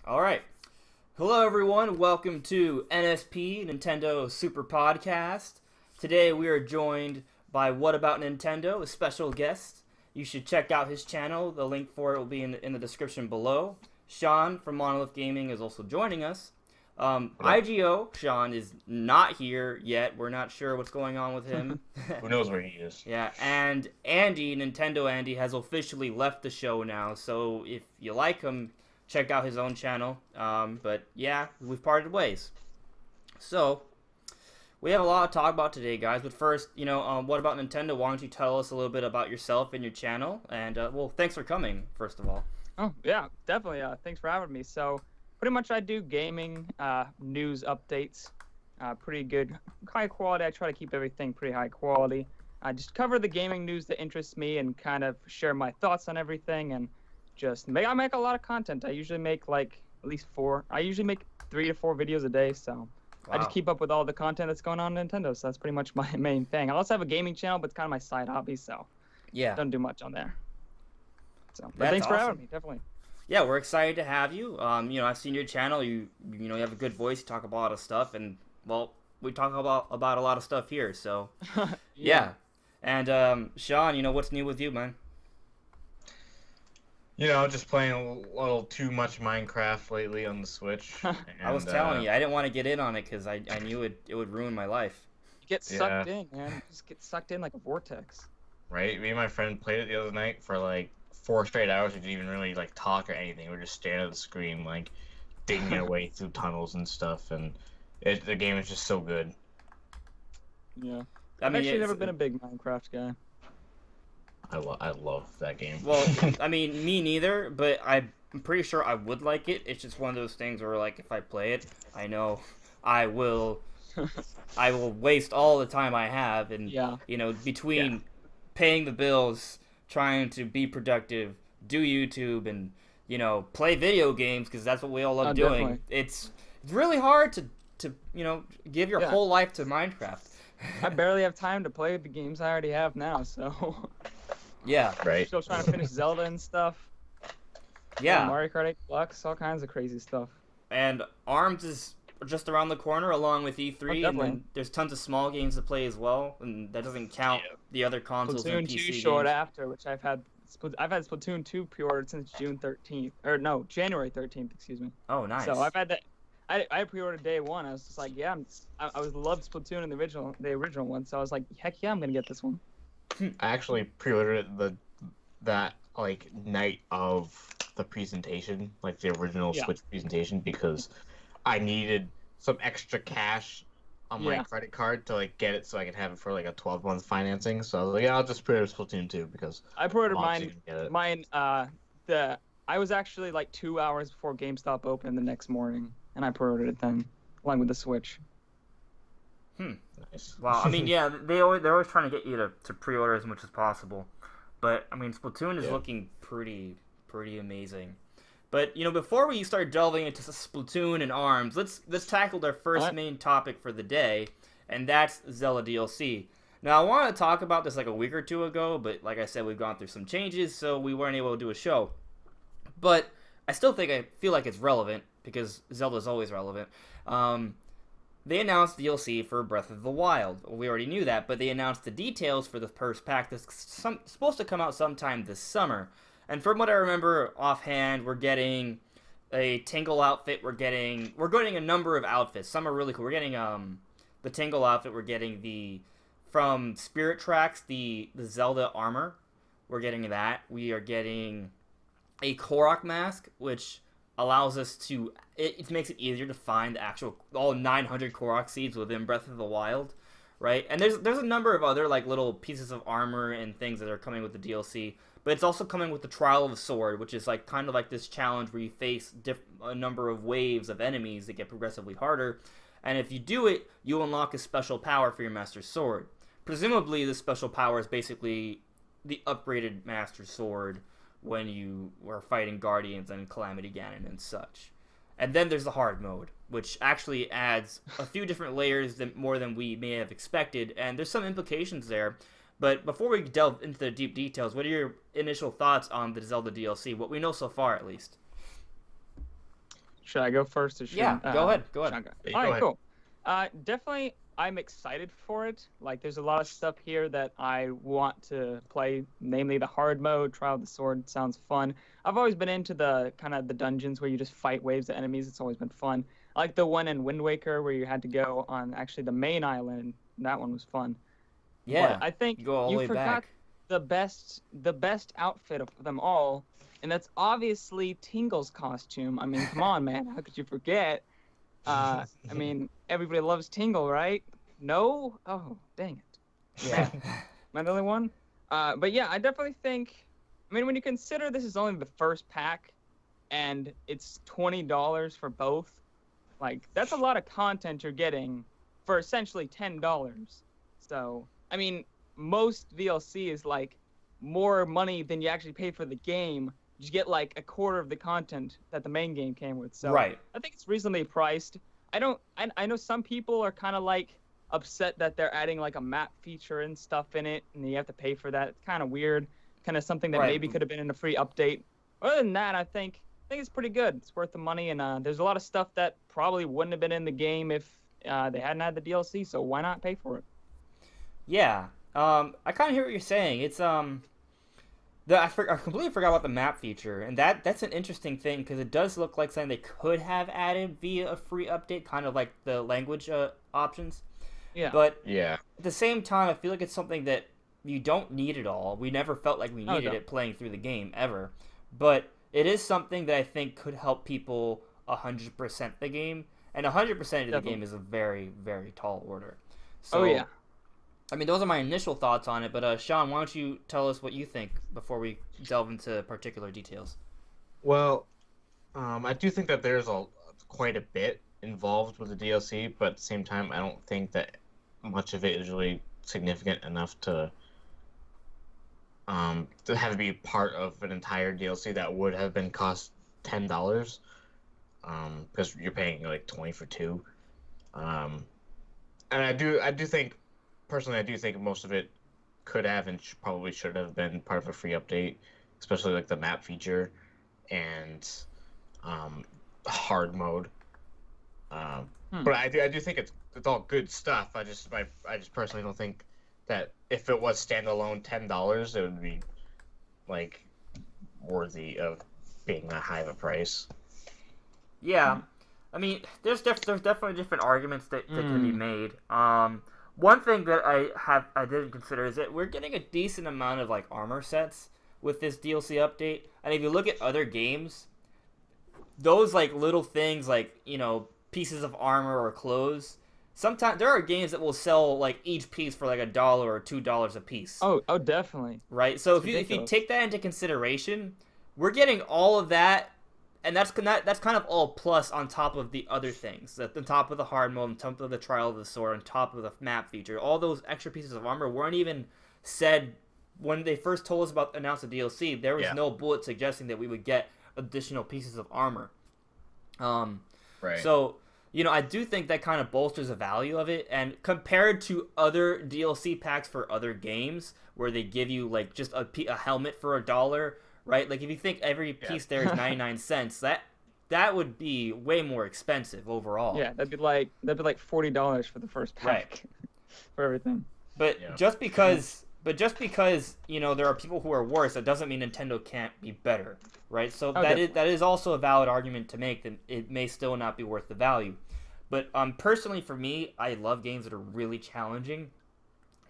All right. Hello, everyone. Welcome to NSP, Nintendo Super Podcast. Today we are joined by WhataboutNintendo, a special guest. You should check out his channel. The link for it will be in the description below. Sean from Monolith Gaming is also joining us. IGO, Sean, is not here yet. We're not sure what's going on with him. Who knows where he is? Yeah, and Andy, Nintendo Andy, has officially left the show now. So if you like him, check out his own channel. But yeah, we've parted ways. So we have a lot to talk about today, guys. But first, what about Nintendo? Why don't you tell us a little bit about yourself and your channel? And well, thanks for coming, first of all. Oh, yeah, definitely. Thanks for having me. So pretty much I do gaming news updates. Pretty good, high quality. I try to keep everything pretty high quality. I just cover the gaming news that interests me and kind of share my thoughts on everything and I make a lot of content. I usually make like at least 4. I usually make 3 to 4 videos a day, so I just keep up with all the content that's going on Nintendo. So that's pretty much my main thing. I also have a gaming channel, but it's kind of my side hobby, so yeah, don't do much on there. So, but thanks for having me, definitely. Yeah, we're excited to have you. I've seen your channel. You have a good voice. You talk about a lot of stuff, and well, we talk about a lot of stuff here. So, yeah. And Sean, what's new with you, man? Just playing a little too much Minecraft lately on the Switch. And, I was telling you, I didn't want to get in on it because I knew it would ruin my life. You get sucked in, man. You just get sucked in like a vortex. Right? Me and my friend played it the other night for like 4 straight hours. We didn't even really like talk or anything. We were just staring at the screen, like digging our way through tunnels and stuff. And the game is just so good. Yeah. I've actually never been a big Minecraft guy. I love that game. Well, I mean, me neither, but I'm pretty sure I would like it. It's just one of those things where, like, if I play it, I know I will waste all the time I have, and between paying the bills, trying to be productive, do YouTube, and play video games because that's what we all love doing. Definitely. It's really hard to give your whole life to Minecraft. I barely have time to play the games I already have now, so. Yeah. Right. Still trying to finish Zelda and stuff. Yeah. Mario Kart 8 Deluxe, all kinds of crazy stuff. And ARMS is just around the corner along with E3, and then there's tons of small games to play as well, and that doesn't count the other consoles Splatoon and PC 2 games. short after, which I've had Splatoon 2 pre-ordered since January 13th, excuse me. Oh, nice. So I've had that. I pre-ordered day one. I was just like, yeah, I loved Splatoon in the original one, so I was like, heck yeah, I'm gonna get this one. I actually pre-ordered it that night of the presentation, like the original Switch presentation, because I needed some extra cash on my credit card to get it so I could have it for a 12-month financing. So I was like, yeah, I'll just pre-order Splatoon 2 because I pre-ordered mine. I was actually 2 hours before GameStop opened the next morning, and I pre-ordered it then, along with the Switch. Nice. Wow. I mean, yeah, they're always trying to get you to pre-order as much as possible, but I mean, Splatoon is looking pretty amazing. But before we start delving into Splatoon and ARMS, let's tackle our first main topic for the day, and that's Zelda DLC. Now, I wanted to talk about this a week or two ago, but like I said, we've gone through some changes, so we weren't able to do a show. But I feel like it's relevant because Zelda's always relevant. They announced DLC for Breath of the Wild. We already knew that, but they announced the details for the first pack that's supposed to come out sometime this summer. And from what I remember offhand, we're getting a Tingle outfit. We're getting a number of outfits. Some are really cool. We're getting the Tingle outfit. We're getting from Spirit Tracks the Zelda armor. We're getting that. We are getting a Korok mask, which allows us to it makes it easier to find all 900 Korok seeds within Breath of the Wild, right? And there's a number of other little pieces of armor and things that are coming with the DLC, but it's also coming with the Trial of the Sword, which is kind of this challenge where you face a number of waves of enemies that get progressively harder, and if you do it, you unlock a special power for your Master Sword. Presumably, this special power is basically the upgraded Master Sword when you were fighting Guardians and Calamity Ganon and such. And then there's the hard mode, which actually adds a few different layers more than we may have expected, and there's some implications there. But before we delve into the deep details, what are your initial thoughts on the Zelda DLC, what we know so far at least? Should I go first? Or should, Yeah, go ahead. Go should ahead. I go? Yeah, All go right, ahead. cool. Definitely, I'm excited for it. Like, there's a lot of stuff here that I want to play, namely the hard mode. Trial of the Sword sounds fun. I've always been into the kind of the dungeons where you just fight waves of enemies. It's always been fun. I like the one in Wind Waker where you had to go on actually the main island. That one was fun. Yeah. But I think You go all the way forgot back. the best outfit of them all, and that's obviously Tingle's costume. I mean, come on, man, how could you forget? I mean, everybody loves Tingle, right? No? Oh, dang it. Yeah. Am I the only one? But yeah, I definitely think. I mean, when you consider this is only the first pack, and it's $20 for both, like that's a lot of content you're getting for essentially $10. So, I mean, most DLC is like more money than you actually pay for the game. You get like a quarter of the content that the main game came with. So Right. I think it's reasonably priced. I know some people are kind of like upset that they're adding like a map feature and stuff in it, and you have to pay for that. It's kind of weird. Kind of something that Right. maybe could have been in a free update. Other than that, I think it's pretty good. It's worth the money, and there's a lot of stuff that probably wouldn't have been in the game if they hadn't had the DLC. So why not pay for it? Yeah. I kind of hear what you're saying. It's I completely forgot about the map feature, and that's an interesting thing because it does look like something they could have added via a free update, kind of like the language options. Yeah. But Yeah. at the same time, I feel like it's something that you don't need at all. We never felt like we needed no. it playing through the game ever. But it is something that I think could help people 100% the game, and 100% of the Definitely. game is a very, very tall order. So, Oh yeah. I mean, those are my initial thoughts on it, but Sean, why don't you tell us what you think before we delve into particular details? Well, I do think that there's quite a bit involved with the DLC, but at the same time, I don't think that much of it is really significant enough to have to be part of an entire DLC that would have been cost $10, because you're paying like 20 for two. And I do think personally, I do think most of it could have and probably should have been part of a free update, especially like the map feature and hard mode. But I do think it's all good stuff. I just personally don't think that if it was standalone $10, it would be like worthy of being that high of a price. Yeah, I mean, there's definitely different arguments that can be made. One thing that I didn't consider is that we're getting a decent amount of like armor sets with this DLC update, and if you look at other games, those like little things like pieces of armor or clothes. Sometimes there are games that will sell like each piece for like $1 or $2 a piece. Oh, definitely. Right. So It's if you ridiculous. take that into consideration, we're getting all of that, and that's kind of all plus on top of the other things. At the top of the hard mode, on top of the Trial of the Sword, on top of the map feature, all those extra pieces of armor weren't even said when they first told us about announced the DLC. There was no bullet suggesting that we would get additional pieces of armor. Right. So, I do think that kind of bolsters the value of it. And compared to other DLC packs for other games, where they give you like just a helmet for $1, right? Like if you think every piece there is 99 cents, that would be way more expensive overall. Yeah, that'd be like $40 for the first pack for everything. But just because there are people who are worse, that doesn't mean Nintendo can't be better, right? So that is also a valid argument to make that it may still not be worth the value. But personally, for me, I love games that are really challenging,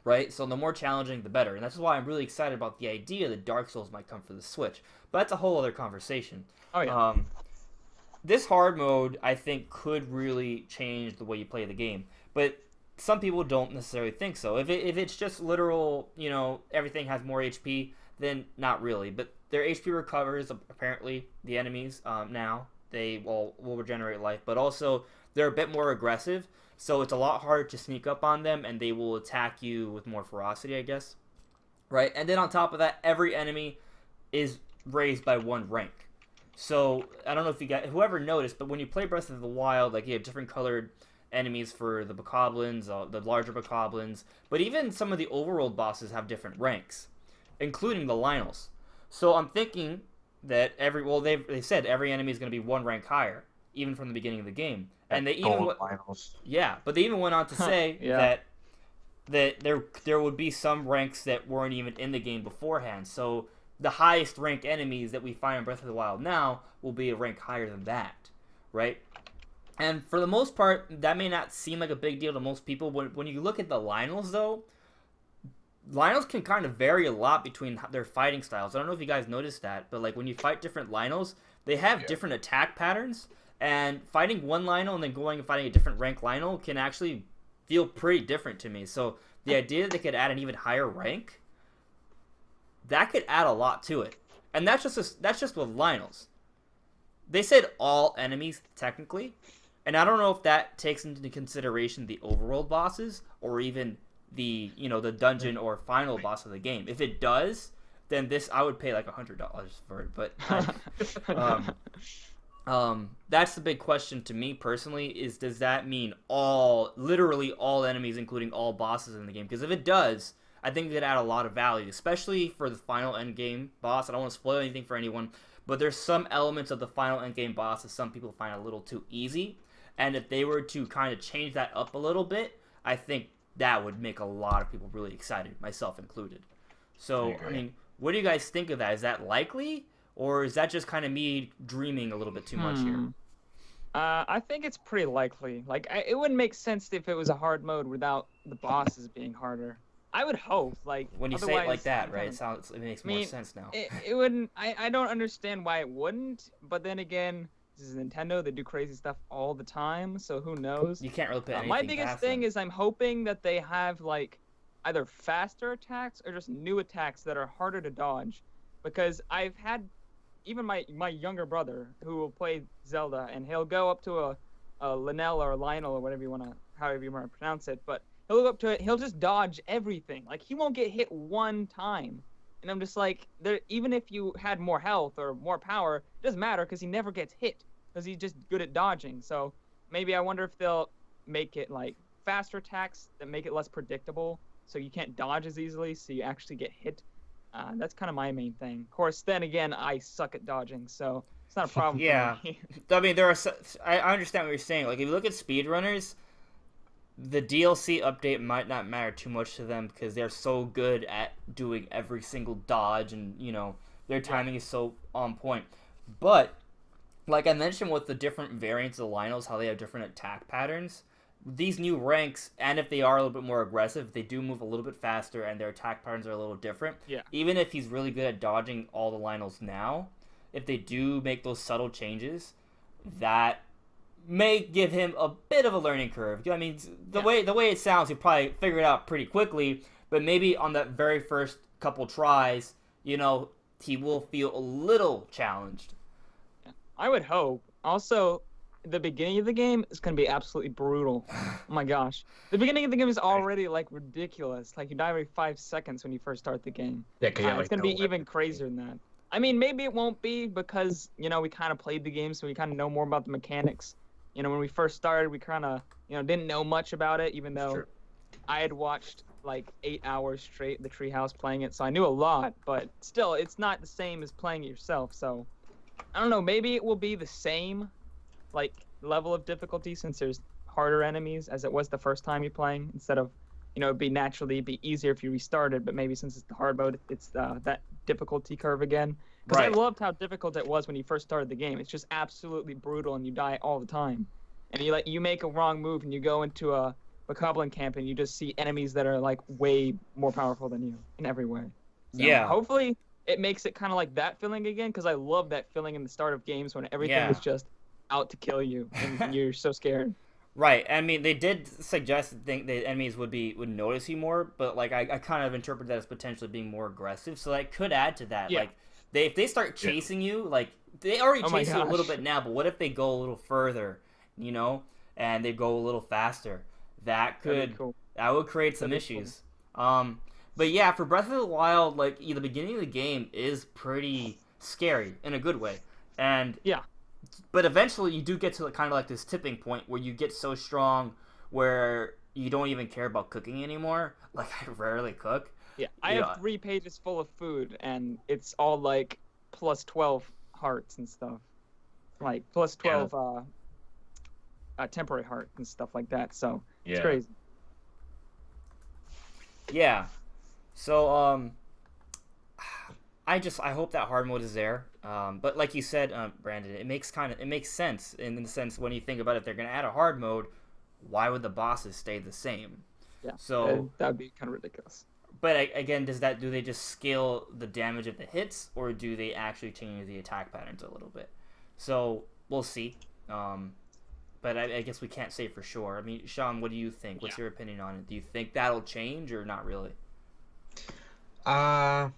right? So the more challenging, the better, and that's why I'm really excited about the idea that Dark Souls might come for the Switch. But that's a whole other conversation. Oh yeah. This hard mode, I think, could really change the way you play the game, but some people don't necessarily think so. If it's just literal, everything has more HP, then not really. But their HP recovers, apparently, the enemies, now. They will regenerate life. But also, they're a bit more aggressive, so it's a lot harder to sneak up on them, and they will attack you with more ferocity, I guess. Right? And then on top of that, every enemy is raised by 1 rank. So, I don't know if whoever noticed, but when you play Breath of the Wild, like, you have different colored enemies for the bokoblins, the larger bokoblins, but even some of the overworld bosses have different ranks, including the Lynels. So I'm thinking that they said every enemy is going to be 1 rank higher. even from the beginning of the game. And they Gold finals. but they even went on to say Yeah. that there would be some ranks that weren't even in the game beforehand. So the highest ranked enemies that we find in Breath of the Wild now will be a rank higher than that, right? And for the most part, that may not seem like a big deal to most people. When you look at the Lynels, though, Lynels can kind of vary a lot between their fighting styles. I don't know if you guys noticed that, but like when you fight different Lynels, they have different attack patterns. And fighting one Lynel and then going and fighting a different rank Lynel can actually feel pretty different to me. So the idea that they could add an even higher rank, that could add a lot to it. And that's just with Lynels. They said all enemies technically, and I don't know if that takes into consideration the overworld bosses or even the the dungeon or final boss of the game. If it does, then I would pay like $100 for it. But that's the big question to me personally, is does that mean literally all enemies, including all bosses in the game? Because if it does, I think it could add a lot of value, especially for the final end game boss. I don't want to spoil anything for anyone, but there's some elements of the final end game boss that some people find a little too easy. And if they were to kind of change that up a little bit, I think that would make a lot of people really excited, myself included. So, I mean, what do you guys think of that? Is that likely? Or is that just kind of me dreaming a little bit too much here? I think it's pretty likely. Like, it wouldn't make sense if it was a hard mode without the bosses being harder. I would hope, like, when you say it like that, right? It makes more sense now. It wouldn't. I don't understand why it wouldn't. But then again, this is Nintendo. They do crazy stuff all the time, so who knows? You can't really put anything my biggest thing is I'm hoping that they have like either faster attacks or just new attacks that are harder to dodge, because I've had even my younger brother who will play Zelda, and he'll go up to a Linnell or a Lionel or however you want to pronounce it, but he'll go up to it, he'll just dodge everything. Like, he won't get hit one time. And I'm just like, even if you had more health or more power, it doesn't matter because he never gets hit because he's just good at dodging. So maybe I wonder if they'll make it like faster attacks that make it less predictable so you can't dodge as easily, so you actually get hit. That's kind of my main thing. Of course, then again, I suck at dodging, so it's not a problem for me. I mean, I understand what you're saying. Like, if you look at speedrunners, the DLC update might not matter too much to them because they're so good at doing every single dodge, and their timing is so on point. But like I mentioned with the different variants of the Lynels, how they have different attack patterns, these new ranks, and if they are a little bit more aggressive, they do move a little bit faster and their attack patterns are a little different. Yeah. Even if he's really good at dodging all the Lynels now, if they do make those subtle changes, that may give him a bit of a learning curve. I mean, the way it sounds, he'll probably figure it out pretty quickly, but maybe on that very first couple tries, he will feel a little challenged. I would hope. Also, the beginning of the game is going to be absolutely brutal. Oh my gosh. The beginning of the game is already, like, ridiculous. Like, you die every 5 seconds when you first start the game. Yeah, it's going to be even crazier than that. I mean, maybe it won't be because, we kind of played the game, so we kind of know more about the mechanics. When we first started, we kind of, didn't know much about it, even though I had watched, like, 8 hours straight the Treehouse playing it, so I knew a lot, but still, it's not the same as playing it yourself, so I don't know, maybe it will be the same, like, level of difficulty since there's harder enemies as it was the first time you're playing, instead of, it'd be easier if you restarted, but maybe since it's the hard mode, it's that difficulty curve again. Because I loved how difficult it was when you first started the game. It's just absolutely brutal, and you die all the time. And you make a wrong move, and you go into a Bokoblin camp, and you just see enemies that are, like, way more powerful than you in every way. So, hopefully it makes it kind of like that feeling again, because I love that feeling in the start of games when everything is just out to kill you, and you're so scared. Right. I mean, they did suggest that the enemies would notice you more, but like I kind of interpret that as potentially being more aggressive, so that could add to that. Yeah. Like, if they start chasing you, like they already chase you a little bit now, but what if they go a little further, and they go a little faster? That would create some issues. Cool. But yeah, for Breath of the Wild, like the beginning of the game is pretty scary in a good way, and but eventually you do get to kind of like this tipping point where you get so strong where you don't even care about cooking anymore. Like, I rarely cook. Yeah, I have 3 pages full of food, and it's all like plus 12 hearts and stuff. Like plus 12 temporary heart and stuff like that. So it's Yeah. crazy. Yeah. So I hope that hard mode is there. But like you said, Brandon, it makes sense in the sense when you think about it, if they're gonna add a hard mode, why would the bosses stay the same? Yeah. So that would be kind of ridiculous. But again, do they just scale the damage of the hits, or do they actually change the attack patterns a little bit? So we'll see. But I guess we can't say for sure. I mean, Sean, what do you think? What's your opinion on it? Do you think that'll change or not really? I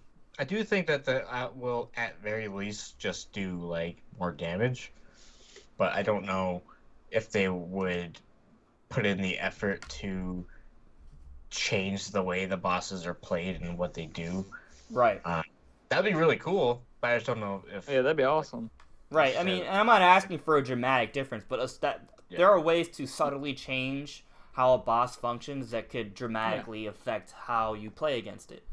do think that the will at very least just do like more damage, but I don't know if they would put in the effort to change the way the bosses are played and what they do. Right. That'd be really cool, but I just don't know if. Yeah, that'd be awesome. Right. I mean, and I'm not asking for a dramatic difference, but there are ways to subtly change how a boss functions that could dramatically affect how you play against it.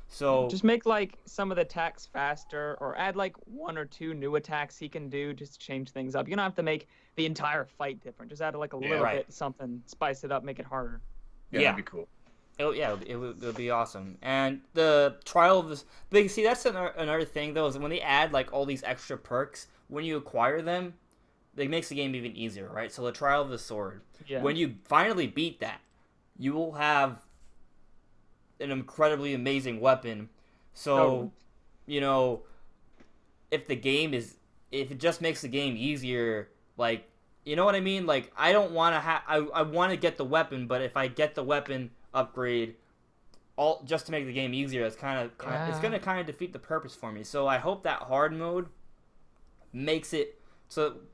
So just make like some of the attacks faster, or add like 1 or 2 new attacks he can do just to change things up. You don't have to make the entire fight different. Just add like a little bit something, spice it up, make it harder. Yeah, that'd be cool. It would be awesome. And the trial of this, but see, that's another thing though, is when they add like all these extra perks when you acquire them, it makes the game even easier, right? So the trial of the sword, when you finally beat that, you will have an incredibly amazing weapon. So, you know, if it just makes the game easier, like, you know what I mean? Like, I don't want to I want to get the weapon, but if I get the weapon upgrade all just to make the game easier, it's kind of it's going to kind of defeat the purpose for me. So I hope that hard mode makes it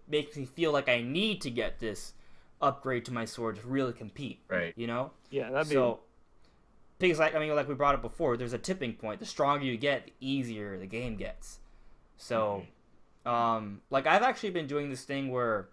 me feel like I need to get this upgrade to my sword to really compete. Right. You know? Yeah, that'd be because like we brought up before, there's a tipping point. The stronger you get, the easier the game gets. So like I've actually been doing this thing where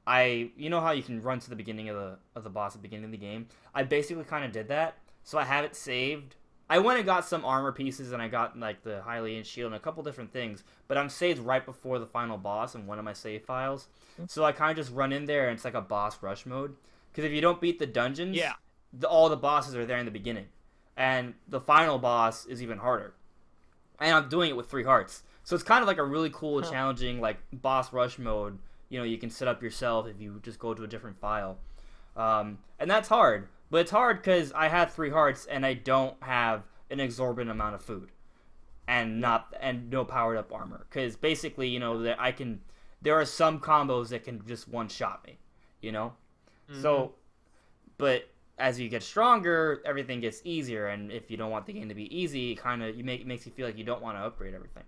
you know how you can run to the beginning of the boss at the beginning of the game? I basically kind of did that. So I have it saved. I went and got some armor pieces, and I got like the Hylian shield and a couple different things, but I'm saved right before the final boss in one of my save files. So I kind of just run in there, and it's like a boss rush mode. Because if you don't beat the dungeons, all the bosses are there in the beginning, and the final boss is even harder. And I'm doing it with 3 hearts, so it's kind of like a really cool, challenging like boss rush mode. You know, you can set up yourself if you just go to a different file, and that's hard. But it's hard because I have 3 hearts and I don't have an exorbitant amount of food, and no powered up armor. Because basically, you know, there are some combos that can just one shot me, you know. So, but as you get stronger, everything gets easier, and if you don't want the game to be easy, it makes you feel like you don't want to upgrade everything.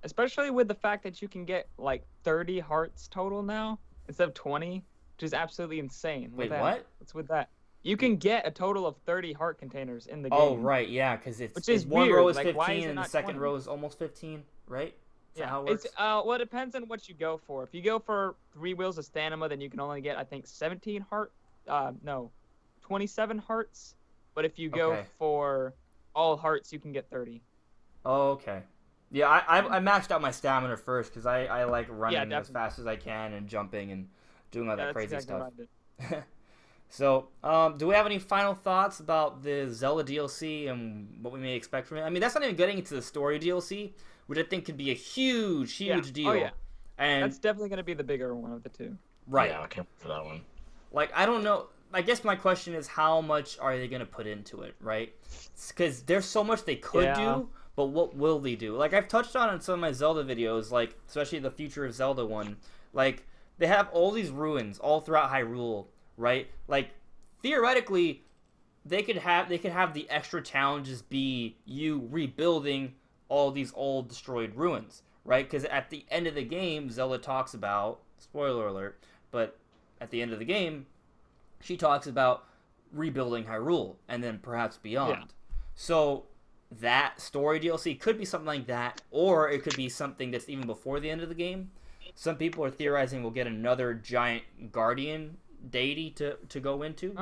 Especially with the fact that you can get like 30 hearts total now instead of 20, which is absolutely insane. Wait, what? What's with that? You can get a total of 30 heart containers in the game. Oh, right, yeah, because one weird. row is like, 15 and the second 20? row is almost 15, right? Is that how it works? Well, it depends on what you go for. If you go for 3 wheels of stamina, then you can only get, I think, 27 hearts. But if you go for all hearts, you can get 30. Oh, okay. Yeah, I maxed out my stamina first because I like running as fast as I can and jumping and doing all that crazy stuff. So, do we have any final thoughts about the Zelda DLC and what we may expect from it? I mean, that's not even getting into the story DLC, which I think could be a huge deal. Oh, yeah. And that's definitely going to be the bigger one of the 2. Right. Yeah, I can't wait for that one. Like, I don't know. I guess my question is, how much are they going to put into it, right? Because there's so much they could do, but what will they do? Like, I've touched on in some of my Zelda videos, like, especially the Future of Zelda one. Like, they have all these ruins all throughout Hyrule, right? Like, theoretically, they could have the extra challenges be you rebuilding all these old destroyed ruins, right? Because at the end of the game, Zelda talks about, spoiler alert, but at the end of the game, she talks about rebuilding Hyrule and then perhaps beyond. Yeah. So that story DLC could be something like that, or it could be something that's even before the end of the game. Some people are theorizing we'll get another giant guardian deity to go into.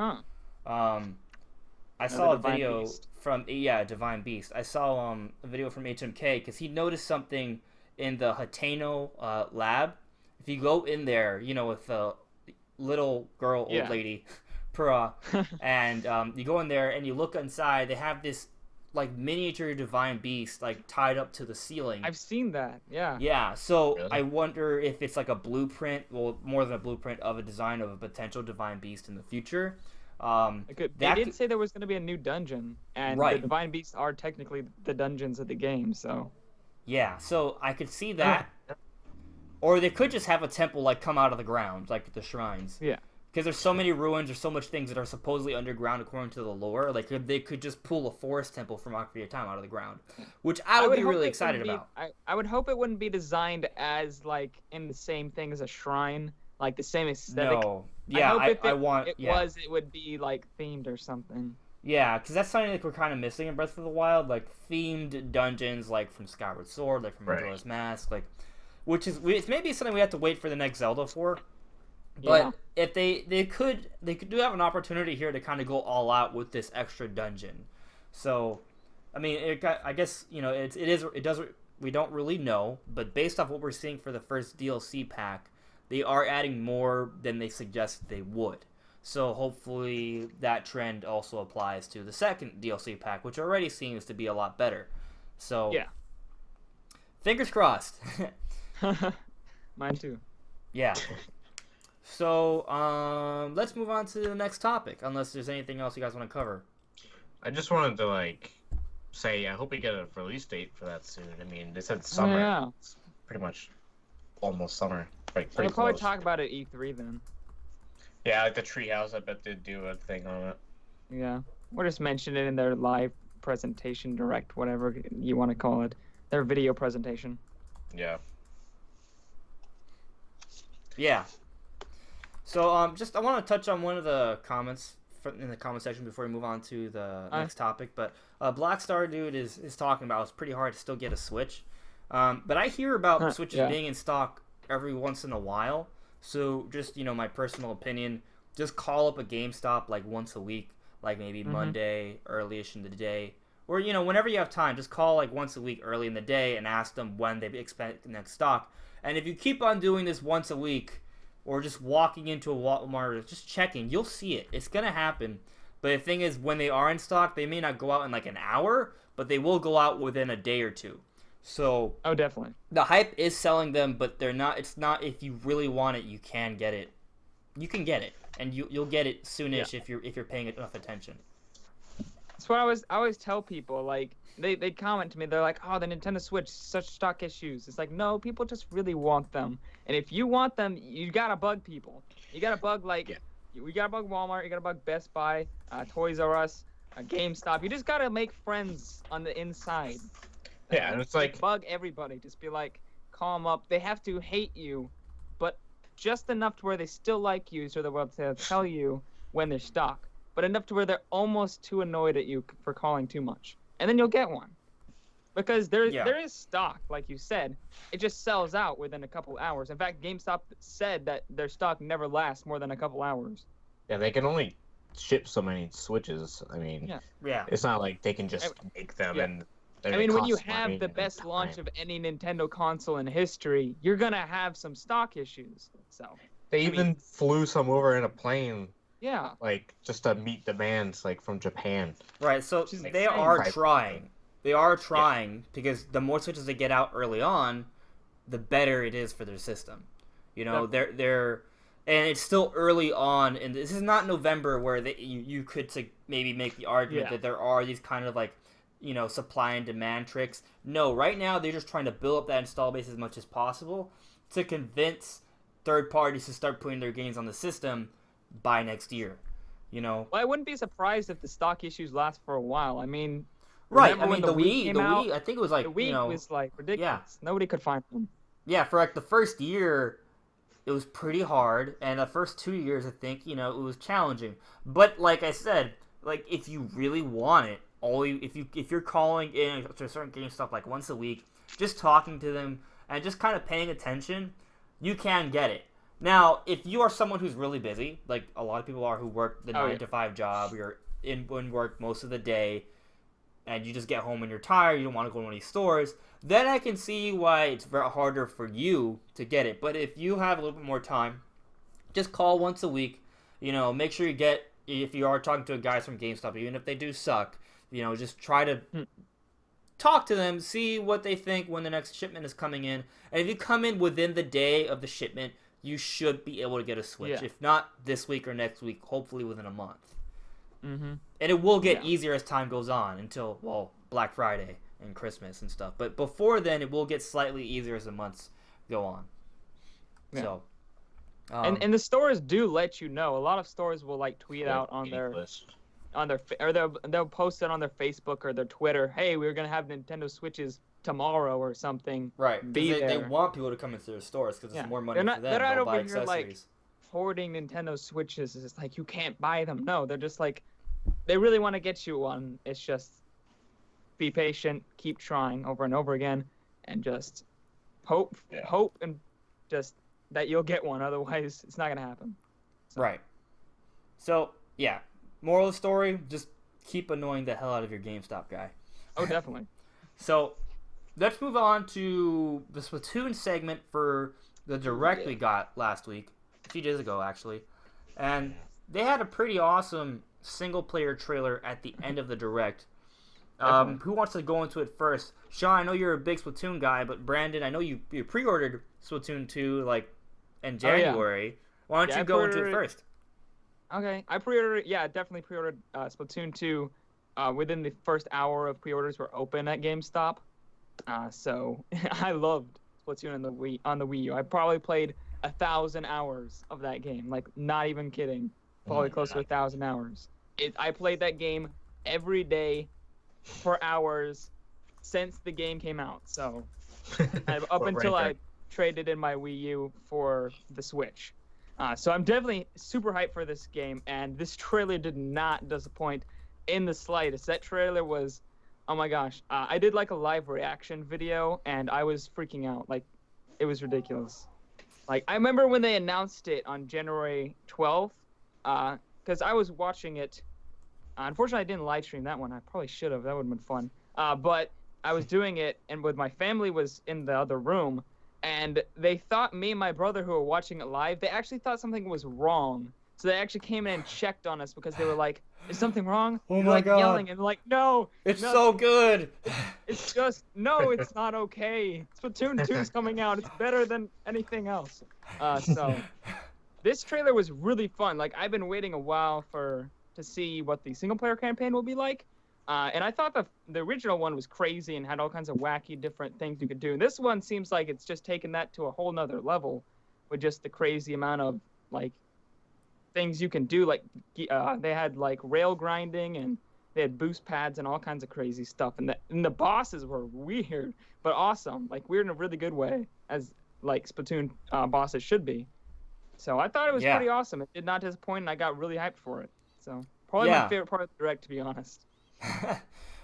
I saw a video from Divine Beast. I saw a video from HMK because he noticed something in the Hateno lab. If you go in there, you know, with little girl, old lady, Pura, and you go in there and you look inside. They have this like miniature divine beast like tied up to the ceiling. I've seen that. Yeah. Yeah. So Really? I wonder if it's like a blueprint, well, more than a blueprint of a design of a potential divine beast in the future. They did say there was going to be a new dungeon, and Right. the divine beasts are technically the dungeons of the game. So. Yeah. So I could see that. Or they could just have a temple like come out of the ground, like the shrines. Yeah. Because there's so many ruins, there's so much things that are supposedly underground according to the lore. Like they could just pull a forest temple from Ocarina of Time out of the ground, which I would be hope really it excited wouldn't be- about. I would hope it wouldn't be designed as like in the same thing as a shrine, like the same aesthetic. No, yeah, It would be like themed or something. Yeah, because that's something like we're kind of missing in Breath of the Wild, like themed dungeons, like from Skyward Sword, like from Majora's Mask, like. Which is it's maybe something we have to wait for the next Zelda for, but if they could do have an opportunity here to kind of go all out with this extra dungeon. So, I mean, I guess it does we don't really know, but based off what we're seeing for the first DLC pack, they are adding more than they suggested they would. So hopefully that trend also applies to the second DLC pack, which already seems to be a lot better. So yeah, fingers crossed. Mine too. Yeah. So, let's move on to the next topic, unless there's anything else you guys want to cover. I just wanted to say I hope we get a release date for that soon. I mean, they said summer. Yeah. It's pretty much almost summer. Pretty We'll probably close. talk about it at E3 then. Yeah, like the treehouse. I bet they'd do a thing on it. Yeah, or just mention it in their live presentation, direct, whatever you want to call it, their video presentation. Yeah. Yeah. So, I want to touch on one of the comments in the comment section before we move on to the next topic. But Black Star Dude is talking about it's pretty hard to still get a Switch. But I hear about Switches being in stock every once in a while. So, just, my personal opinion, just call up a GameStop like once a week, like maybe Monday, early-ish in the day. Or, whenever you have time, just call like once a week early in the day and ask them when they expect next stock. And if you keep on doing this once a week, or just walking into a Walmart, just checking, you'll see it. It's going to happen. But the thing is, when they are in stock, they may not go out in like an hour, but they will go out within a day or two. So, oh, definitely. The hype is selling them, but they're not. It's not. If you really want it, you can get it. You can get it, and you'll get it soonish if you're paying enough attention. That's what I always tell people. Like they comment to me, they're like, "Oh, the Nintendo Switch, such stock issues." It's like, no, people just really want them, and if you want them, you gotta bug people. You gotta bug we gotta bug Walmart, you gotta bug Best Buy, Toys R Us, GameStop. You just gotta make friends on the inside. Yeah, and it's like bug everybody. Just be like, call them up. They have to hate you, but just enough to where they still like you, so they'll tell you when they're stock. But enough to where they're almost too annoyed at you for calling too much. And then you'll get one. Because there is stock, like you said. It just sells out within a couple hours. In fact, GameStop said that their stock never lasts more than a couple hours. Yeah, they can only ship so many Switches. I mean, it's not like they can just make them and... I mean, when you have the best launch of any Nintendo console in history, you're going to have some stock issues. So They even flew some over in a plane. Yeah. Like, just to meet demands, like, from Japan. Right, so they are trying. They are trying, because the more Switches they get out early on, the better it is for their system. They're and it's still early on, and this is not November where you could maybe make the argument that there are these kind of, like, supply and demand tricks. No, right now they're just trying to build up that install base as much as possible to convince third parties to start putting their games on the system by next year. Well, I wouldn't be surprised if the stock issues last for a while. I mean, right? I mean, the Wii, I think it was like the Wii was like ridiculous. Nobody could find them. Yeah, for like the first year, it was pretty hard, and the first 2 years, I think, it was challenging. But like I said, like if you really want it, if you're calling in to a certain GameStop like once a week, just talking to them and just kind of paying attention, you can get it. Now, if you are someone who's really busy, like a lot of people are who work the 9 to 5 job, you're in work most of the day, and you just get home and you're tired, you don't want to go to one of these stores, then I can see why it's very harder for you to get it. But if you have a little bit more time, just call once a week. Make sure you get, if you are talking to a guys from GameStop, even if they do suck, just try to talk to them, see what they think when the next shipment is coming in. And if you come in within the day of the shipment, you should be able to get a Switch. Yeah. If not this week or next week, hopefully within a month. Mm-hmm. And it will get easier as time goes on until, well, Black Friday and Christmas and stuff. But before then, it will get slightly easier as the months go on. Yeah. So, and the stores do let you know. A lot of stores will like tweet out on their or they'll post it on their Facebook or their Twitter. Hey, we're gonna have Nintendo Switches tomorrow or something. Right. They want people to come into their stores because it's more money for them. They're not They'll over buy here accessories. like hoarding Nintendo Switches. It's like you can't buy them. No, they're just like they really want to get you one. It's just be patient, keep trying over and over again, and just hope and just that you'll get one. Otherwise, it's not gonna happen. So. Right. So yeah, moral of the story: just keep annoying the hell out of your GameStop guy. Oh, definitely. So let's move on to the Splatoon segment for the Direct we got last week, a few days ago actually, and they had a pretty awesome single-player trailer at the end of the Direct. Who wants to go into it first? Sean, I know you're a big Splatoon guy, but Brandon, I know you pre-ordered Splatoon 2 like in January. Why don't you go into it first? Okay, I pre-ordered. Yeah, definitely pre-ordered Splatoon 2. Within the first hour of pre-orders were open at GameStop. So I loved Splatoon on the Wii U. I probably played 1,000 hours of that game. Like, not even kidding. Probably close to 1,000 hours. I played that game every day for hours since the game came out. So up until I traded in my Wii U for the Switch. So I'm definitely super hyped for this game, and this trailer did not disappoint in the slightest. That trailer was, oh my gosh. I did like a live reaction video, and I was freaking out. Like, it was ridiculous. Like, I remember when they announced it on January 12th, because I was watching it. Unfortunately, I didn't live stream that one. I probably should have. That would have been fun. But I was doing it, and with my family was in the other room, and they thought me and my brother who were watching it live, they actually thought something was wrong. So they actually came in and checked on us because they were like, is something wrong? Oh my God. Yelling and like, no. It's so good. It's just, no, it's not okay. Splatoon 2 is coming out. It's better than anything else. So this trailer was really fun. Like, I've been waiting a while to see what the single-player campaign will be like. And I thought the original one was crazy and had all kinds of wacky different things you could do. This one seems like it's just taken that to a whole nother level with just the crazy amount of, like, things you can do. Like, they had, like, rail grinding and they had boost pads and all kinds of crazy stuff. And the bosses were weird, but awesome. Like, weird in a really good way, as, like, Splatoon bosses should be. So I thought it was pretty awesome. It did not disappoint, and I got really hyped for it. So probably my favorite part of the Direct, to be honest.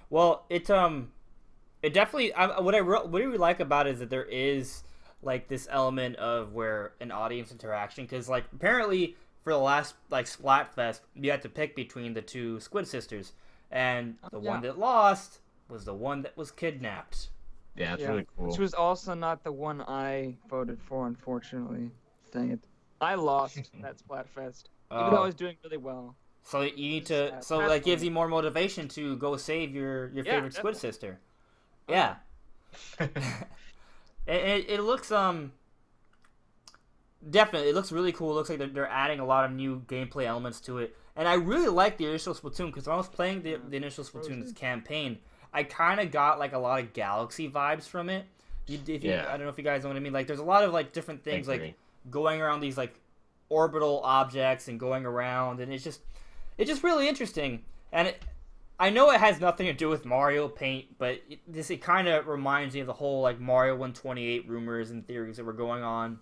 Well, it definitely. What I really like about it is that there is like this element of where an audience interaction, because like apparently for the last like Splatfest you had to pick between the two Squid Sisters, and the one that lost was the one that was kidnapped. Yeah, it's really cool. Which was also not the one I voted for, unfortunately. Dang it! I lost that Splatfest, even though I was doing really well. So you need to. So that gives you more motivation to go save your favorite Squid Sister. Yeah. it looks definitely it looks really cool. It looks like they're adding a lot of new gameplay elements to it, and I really like the initial Splatoon because when I was playing the initial Splatoon's campaign, I kind of got like a lot of Galaxy vibes from it. I don't know if you guys know what I mean. Like, there's a lot of like different things like going around these like orbital objects and going around, and it's just really interesting. And I know it has nothing to do with Mario Paint, but it kind of reminds me of the whole like Mario 128 rumors and theories that were going on.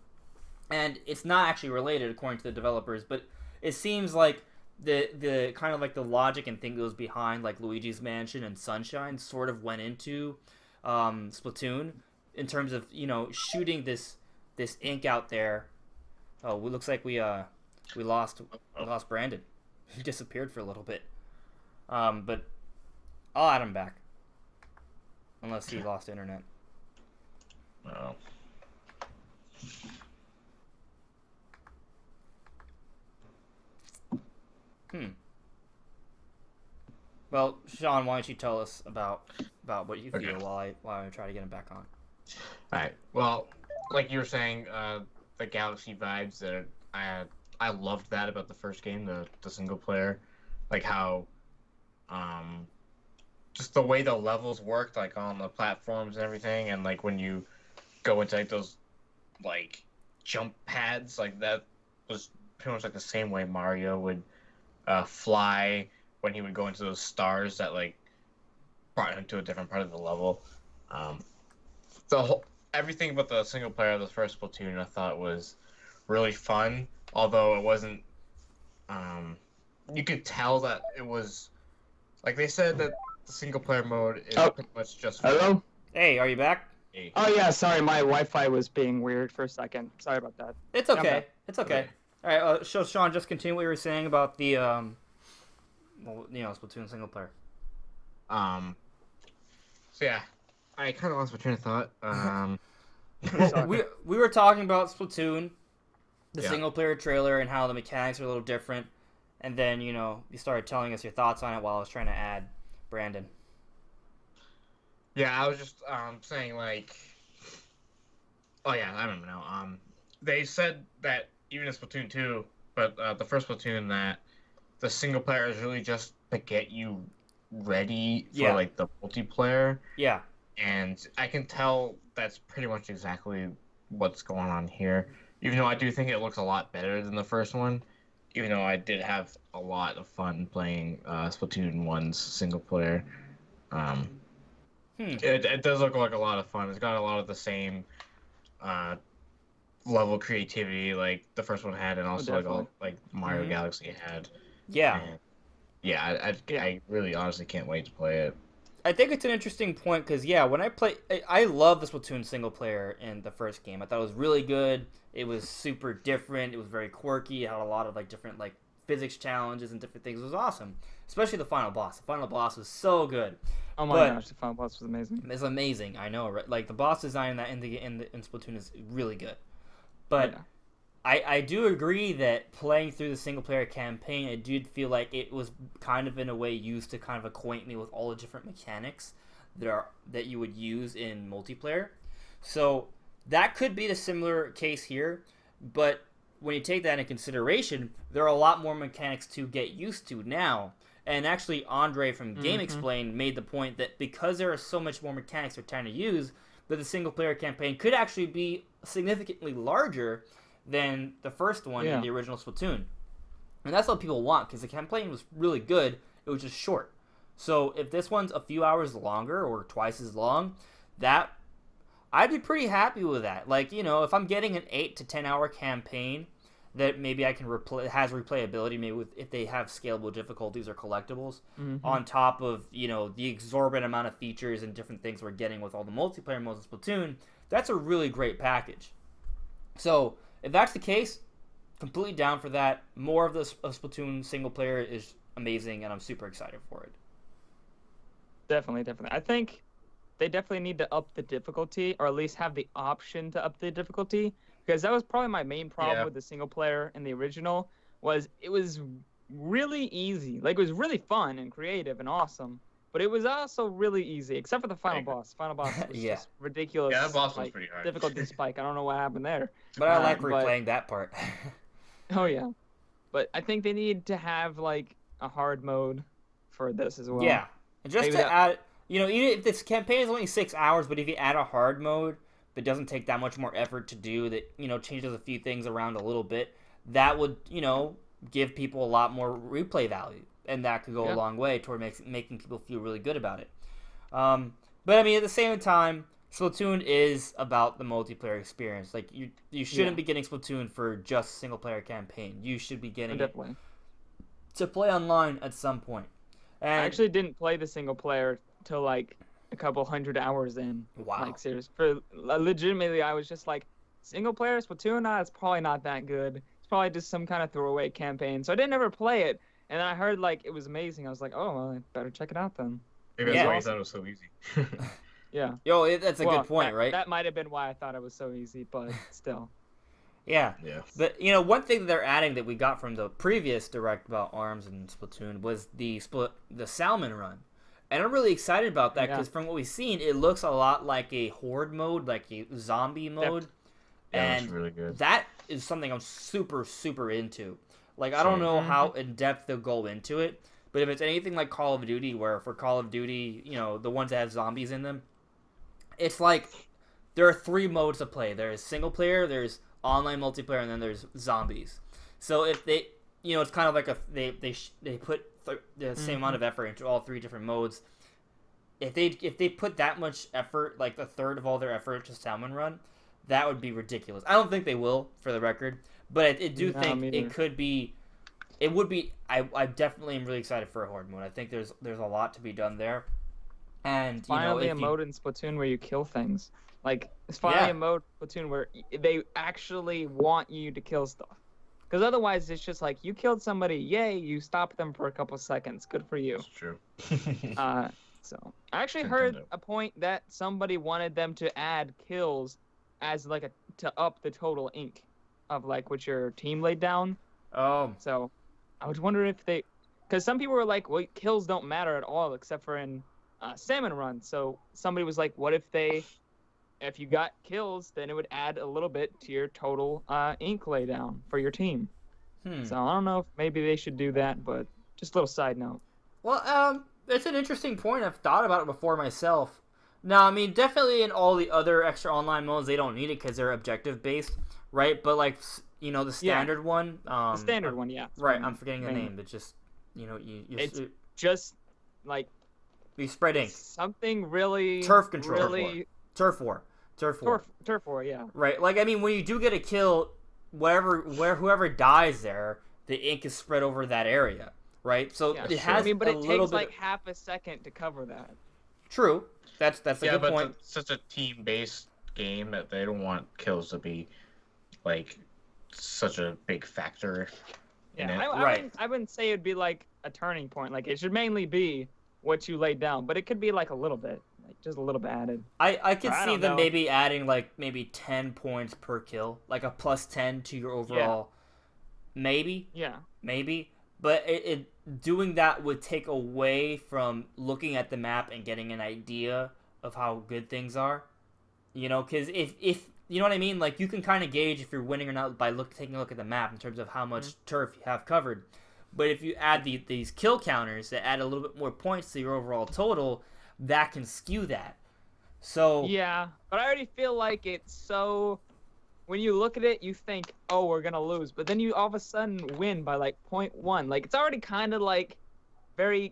And it's not actually related according to the developers, but it seems like the kind of like the logic and thing that was behind like Luigi's Mansion and Sunshine sort of went into Splatoon in terms of, shooting this ink out there. Oh, it looks like we lost Brandon. He disappeared for a little bit. But I'll add him back. Unless he lost internet. Oh. Well, Sean, why don't you tell us about what you feel while I try to get him back on. All right. Well, like you were saying, the Galaxy vibes that I loved that about the first game, the single player, like how, just the way the levels worked, like on the platforms and everything, and like when you go into like those like jump pads, like that was pretty much like the same way Mario would fly when he would go into those stars that like brought him to a different part of the level. The whole everything about the single player of the first Splatoon I thought was really fun, although it wasn't. You could tell that it was like they said that the single player mode is pretty much just. Hello? Hey, are you back? Hey. Oh yeah, sorry, my Wi-Fi was being weird for a second. Sorry about that. It's okay. It's okay. All right. So Sean, just continue what you were saying about the Splatoon single player. So yeah, I kind of lost my train of thought. Well, we were talking about Splatoon, the Yeah. single player trailer, and how the mechanics are a little different, and then you started telling us your thoughts on it while I was trying to add Brandon. Yeah, I was just saying like, oh yeah, I remember now. They said that even in Splatoon 2, but the first Splatoon, that the single player is really just to get you ready for like the multiplayer. Yeah. And I can tell that's pretty much exactly what's going on here. Even though I do think it looks a lot better than the first one, even though I did have a lot of fun playing Splatoon 1's single player. It does look like a lot of fun. It's got a lot of the same level of creativity like the first one had, and also like Mario Galaxy had. Yeah. And yeah, I really honestly can't wait to play it. I think it's an interesting point because, when I love the Splatoon single player in the first game. I thought it was really good. It was super different. It was very quirky. It had a lot of different physics challenges and different things. It was awesome, especially the final boss. The final boss was so good. Oh my gosh, the final boss was amazing. It's amazing. I know, right? Like the boss design in Splatoon is really good, but. I do agree that playing through the single-player campaign, I did feel like it was kind of in a way used to kind of acquaint me with all the different mechanics that you would use in multiplayer. So that could be the similar case here, but when you take that into consideration, there are a lot more mechanics to get used to now. And actually, Andre from Game Explain made the point that because there are so much more mechanics they're trying to use, that the single-player campaign could actually be significantly larger than the first one in the original Splatoon. And that's what people want, because the campaign was really good, it was just short. So if this one's a few hours longer, or twice as long, I'd be pretty happy with that. If I'm getting an 8 to 10 hour campaign that maybe I can has replayability, maybe if they have scalable difficulties or collectibles, on top of, the exorbitant amount of features and different things we're getting with all the multiplayer modes in Splatoon, that's a really great package. So if that's the case, completely down for that. More of the Splatoon single player is amazing, and I'm super excited for it. Definitely. I think they definitely need to up the difficulty, or at least have the option to up the difficulty, because that was probably my main problem with the single player in the original, was it was really easy. Like, it was really fun and creative and awesome, but it was also really easy, except for the final boss. Final boss was just ridiculous. Yeah, that boss was pretty hard. Difficulty spike. I don't know what happened there. But I like replaying that part. Oh, yeah. But I think they need to have, a hard mode for this as well. Yeah. And just add, even if this campaign is only 6 hours, but if you add a hard mode that doesn't take that much more effort to do, that, changes a few things around a little bit, that would, give people a lot more replay value. And that could go a long way toward making people feel really good about it. But I mean, at the same time, Splatoon is about the multiplayer experience. Like, you shouldn't be getting Splatoon for just single player campaign. You should be getting it to play online at some point. And I actually didn't play the single player till a couple hundred hours in. Wow. Legitimately, I was just like, single player Splatoon, it's probably not that good. It's probably just some kind of throwaway campaign. So I didn't ever play it. And then I heard it was amazing. I was like, oh, well, I better check it out then. Maybe that's why you thought it was so easy. Yeah. Yo, that's a good point, right? That might have been why I thought it was so easy, but still. Yeah. Yeah. But, one thing that they're adding that we got from the previous Direct about ARMS and Splatoon was the Salmon Run. And I'm really excited about that because from what we've seen, it looks a lot like a horde mode, like a zombie mode. Yeah, and that's really good. That is something I'm super, super into. Like, I don't know how in-depth they'll go into it, but if it's anything like Call of Duty, where for Call of Duty, the ones that have zombies in them, it's like there are 3 modes to play. There's single player, there's online multiplayer, and then there's zombies. So if they, it's kind of like they put the same amount of effort into all 3 different modes. If they put that much effort, like a third of all their effort into Salmon Run, that would be ridiculous. I don't think they will, for the record, but I do think it could be. It would be. I definitely am really excited for a horde mode. I think there's a lot to be done there, and finally a mode in Splatoon where you kill things. Like, it's finally a mode in Splatoon where they actually want you to kill stuff. Because otherwise, it's just like, you killed somebody, yay, you stopped them for a couple seconds. Good for you. That's true. So I actually heard a point that somebody wanted them to add kills as like to up the total ink of like what your team laid down. Oh. So I was wondering if they, because some people were like, well, kills don't matter at all except for in Salmon Run. So somebody was like, what if you got kills, then it would add a little bit to your total ink laydown for your team. So I don't know if maybe they should do that, but just a little side note. Well, it's an interesting point. I've thought about it before myself. Now, I mean, definitely in all the other extra online modes, they don't need it because they're objective based, right? But like, the standard one. The standard one, yeah. Right, I'm forgetting the name. But just, it's just like you spread ink. Something really turf control. Really, turf war. Turf war, yeah. Right, like, I mean, when you do get a kill, whoever dies there, the ink is spread over that area, right? So it has. But it takes like half a second to cover that. True, that's a good point. It's such a team-based game that they don't want kills to be like such a big factor. I wouldn't say it'd be like a turning point. Like, it should mainly be what you laid down, but it could be like a little bit. Just a little bit added. I could see them maybe adding like maybe 10 points per kill, like a plus 10 to your overall. Yeah. Maybe. Yeah. Maybe. But it doing that would take away from looking at the map and getting an idea of how good things are. Because if you know what I mean, like, you can kind of gauge if you're winning or not by taking a look at the map in terms of how much turf you have covered. But if you add these kill counters that add a little bit more points to your overall total, that can skew that. So yeah, but I already feel like it's so. When you look at it, you think, "Oh, we're gonna lose," but then you all of a sudden win by like 0.1. Like, it's already kind of like very,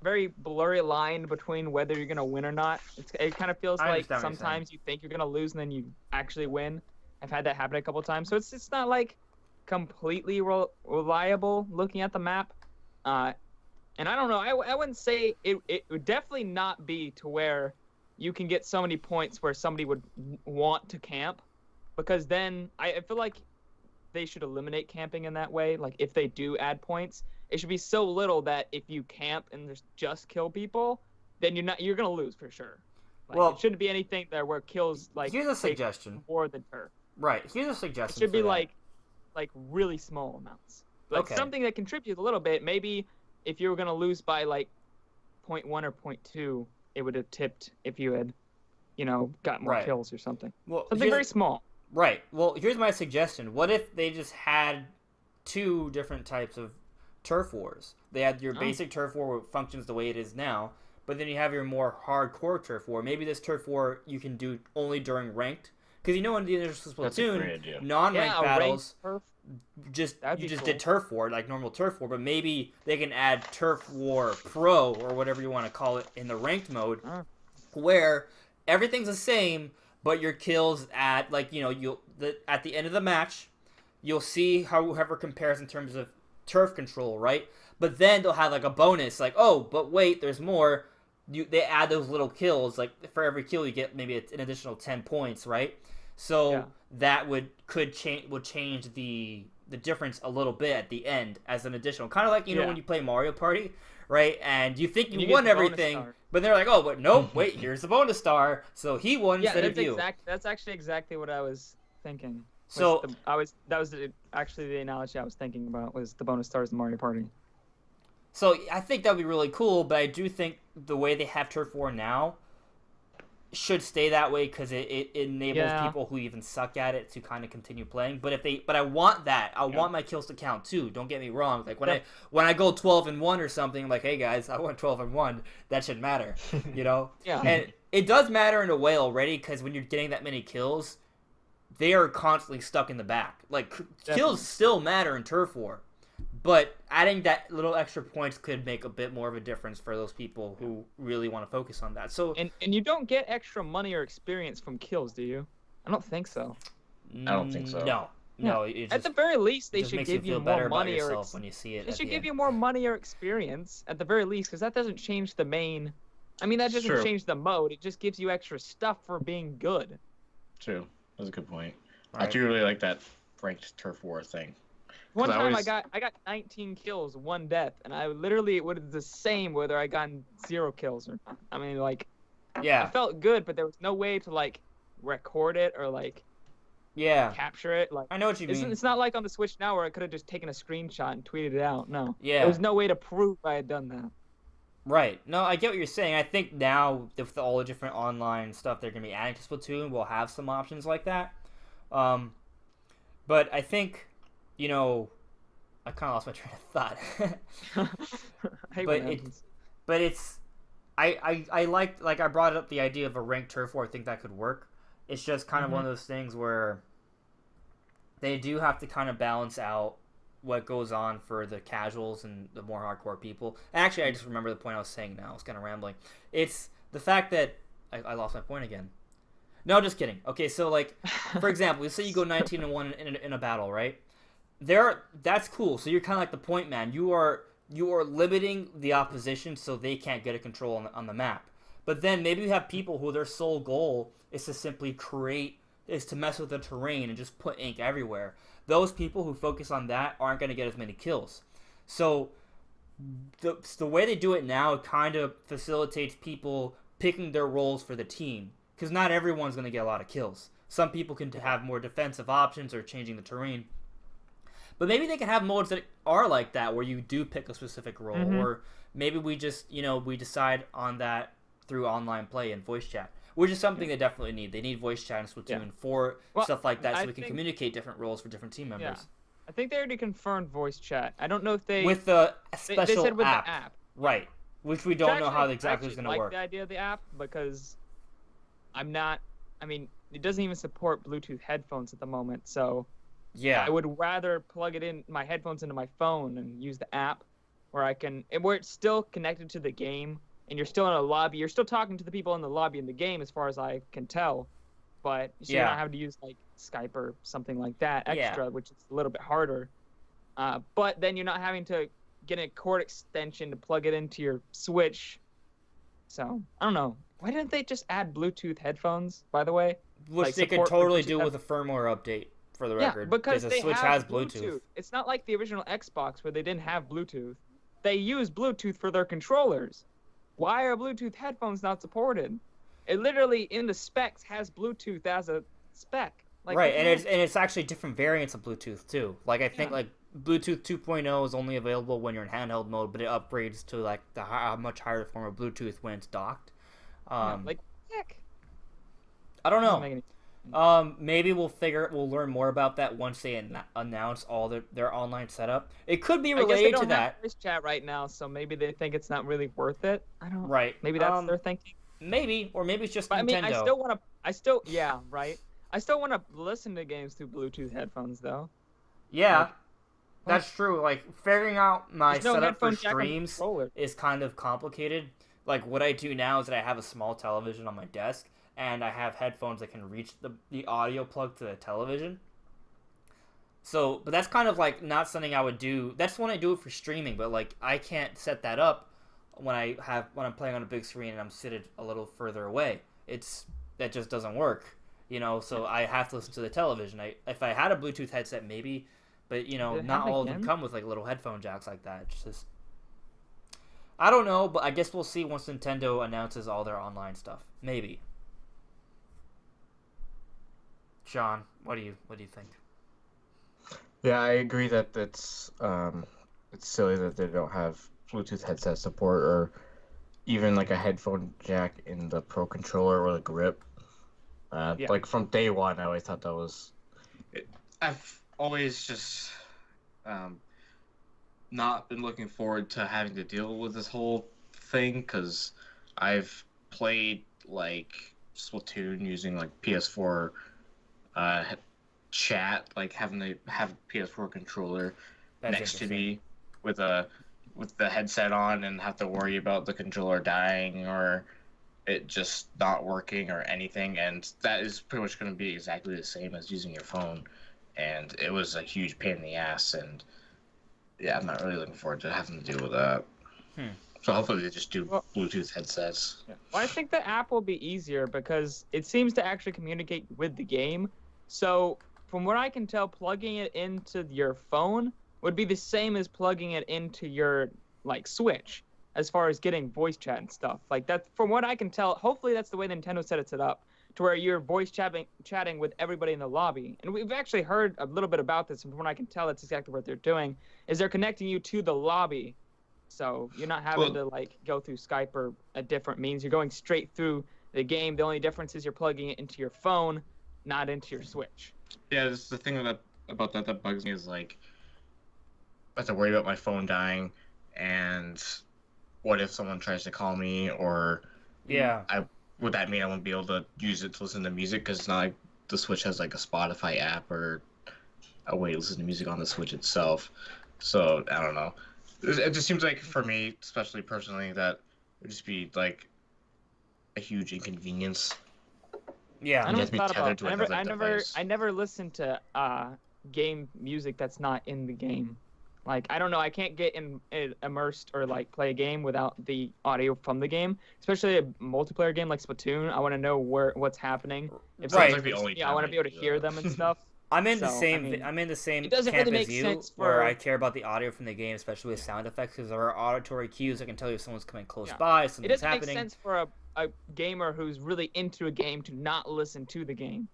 very blurry line between whether you're gonna win or not. It kind of feels like sometimes you think you're gonna lose and then you actually win. I've had that happen a couple times, so it's not like completely reliable looking at the map. And I don't know. I wouldn't say it would definitely not be to where you can get so many points where somebody would want to camp, because then I feel like they should eliminate camping in that way. Like, if they do add points, it should be so little that if you camp and just kill people, then you're gonna lose for sure. Like, well, it shouldn't be anything there where kills like here's a suggestion more than turf. Right. Here's a suggestion. It should be like really small amounts. Like something that contributes a little bit. Maybe if you were going to lose by like 0.1 or 0.2, it would have tipped if you had, got more kills or something. Well, something very small. Right. Well, here's my suggestion. What if they just had 2 different types of turf wars? They had your basic turf war where it functions the way it is now, but then you have your more hardcore turf war. Maybe this turf war you can do only during ranked. Because in the initial Splatoon, non-ranked battles, you just did turf war, like normal turf war, but maybe they can add turf war pro, or whatever you want to call it, in the ranked mode, where everything's the same, but your kills at, like, at the end of the match, you'll see whoever compares in terms of turf control, right? But then they'll have like a bonus, like, oh, but wait, there's more. They add those little kills, like for every kill you get maybe an additional 10 points, right? So that would change the difference a little bit at the end as an additional, kind of like when you play Mario Party, right? And you think you won everything, but they're like, oh, but nope, wait, here's the bonus star, so he won instead of you. That's actually exactly what I was thinking. So Actually the analogy I was thinking about was the bonus stars in Mario Party. So I think that would be really cool, but I do think the way they have Turf War now should stay that way because it enables people who even suck at it to kind of continue playing. But I want that. I want my kills to count too. Don't get me wrong. Like when I go 12-1 or something, I'm like, hey guys, I went 12-1. That should matter, you know. Yeah. And it does matter in a way already because when you're getting that many kills, they are constantly stuck in the back. Like kills still matter in Turf War. But adding that little extra points could make a bit more of a difference for those people who really want to focus on that. So and you don't get extra money or experience from kills, do you? I don't think so. I don't think so. No. At the very least, they should give you more money or when you see it. They should give you more money or experience at the very least, because that doesn't change the main. I mean, that doesn't change the mode. It just gives you extra stuff for being good. True. That's a good point. Right. I do really like that ranked Turf War thing. One time I got 19 kills, 1 death, and it was the same whether I got 0 kills or not. I mean, like, I felt good, but there was no way to like record it or like capture it. Like, I know what you mean. It's not like on the Switch now where I could have just taken a screenshot and tweeted it out. No, there was no way to prove I had done that. Right. No, I get what you're saying. I think now with all the different online stuff they're gonna be adding to Splatoon, we'll have some options like that. But I think. You know, I kind of lost my train of thought. But it's, I like I brought up the idea of a ranked Turf War. I think that could work. It's just kind of one of those things where they do have to kind of balance out what goes on for the casuals and the more hardcore people. Actually, I just remember the point I was saying now. I was kind of rambling. It's the fact that I lost my point again. No, just kidding. Okay, so like, for example, let's say you go 19-1 in a battle, right? That's cool. So you're kind of like the point man. You are limiting the opposition so they can't get a control on the map. But then maybe you have people who their sole goal is to simply mess with the terrain and just put ink everywhere. Those people who focus on that aren't going to get as many kills. So the way they do it now kind of facilitates people picking their roles for the team. Because not everyone's going to get a lot of kills. Some people can have more defensive options or changing the terrain. But maybe they can have modes that are like that, where you do pick a specific role, or maybe we just, we decide on that through online play and voice chat, which is something they definitely need. They need voice chat in Splatoon for stuff like that, so we can communicate different roles for different team members. Yeah. I think they already confirmed voice chat. I don't know if they with the special they said with app, the app, right? Which we don't know how exactly is going to work. I like the idea of the app because it doesn't even support Bluetooth headphones at the moment, so. Yeah, I would rather plug my headphones into my phone and use the app where it's still connected to the game and you're still in a lobby. You're still talking to the people in the lobby in the game as far as I can tell, but you're not having to use like Skype or something like that extra, which is a little bit harder. But then you're not having to get a cord extension to plug it into your Switch. So, I don't know. Why didn't they just add Bluetooth headphones, by the way? Which they could totally do with a firmware update. For the record, because the Switch has Bluetooth. It's not like the original Xbox where they didn't have Bluetooth. They use Bluetooth for their controllers. Why are Bluetooth headphones not supported? It literally in the specs has Bluetooth as a spec. Like, right, and it's actually different variants of Bluetooth too. Like I think like Bluetooth 2.0 is only available when you're in handheld mode, but it upgrades to like the much higher form of Bluetooth when it's docked. Heck. I don't know. Maybe we'll learn more about that once they announce all their online setup. It could be related to that. Have voice chat right now, so maybe they think it's not really worth it. I don't. Right. Maybe that's their thinking. Maybe, or maybe it's just Nintendo. I mean, I still want to listen to games through Bluetooth headphones though. Yeah, that's true. Like figuring out my setup for streams is kind of complicated. Like what I do now is that I have a small television on my desk. And I have headphones that can reach the audio plug to the television. So, but that's kind of like not something I would do. That's when I do it for streaming, but like I can't set that up when I'm playing on a big screen and I'm seated a little further away. That just doesn't work, So I have to listen to the television. If I had a Bluetooth headset, maybe, but not all of them come with like little headphone jacks like that. It's just I don't know, but I guess we'll see once Nintendo announces all their online stuff. Maybe. Sean, what do you think? Yeah, I agree that it's silly that they don't have Bluetooth headset support or even like a headphone jack in the Pro controller or the grip. Yeah. Like from day one, I always thought that was. I've always just not been looking forward to having to deal with this whole thing because I've played like Splatoon using like PS4 chat, like having to have a PS4 controller next to me with the headset on and have to worry about the controller dying or it just not working or anything, and that is pretty much going to be exactly the same as using your phone, and it was a huge pain in the ass, and yeah, I'm not really looking forward to having to deal with that. So hopefully they just do Bluetooth headsets. Yeah. Well, I think the app will be easier because it seems to actually communicate with the game. So from what I can tell, plugging it into your phone would be the same as plugging it into your like Switch as far as getting voice chat and stuff. Like that, from what I can tell, hopefully that's the way Nintendo set it up, to where you're voice chatting with everybody in the lobby. And we've actually heard a little bit about this, and from what I can tell, that's exactly what they're doing, is they're connecting you to the lobby. So you're not having to like go through Skype or a different means. You're going straight through the game. The only difference is you're plugging it into your phone, not into your Switch. Yeah, this is the thing about that bugs me is like I have to worry about my phone dying, and what if someone tries to call me, or would that mean I won't be able to use it to listen to music because it's not like the Switch has like a Spotify app or a way to listen to music on the Switch itself. So I don't know. It just seems like for me, especially personally, that it would just be like a huge inconvenience. Yeah, I never thought about. I never listened to game music that's not in the game. Like, I don't know, I can't get immersed or like play a game without the audio from the game, especially a multiplayer game like Splatoon. I want to know what's happening. If right. I want to be able to hear them and stuff. I'm in the same it doesn't camp really make as you, sense where I care about the audio from the game, especially with sound effects, because there are auditory cues that can tell you if someone's coming close by, something's happening. It doesn't make sense for a gamer who's really into a game to not listen to the game.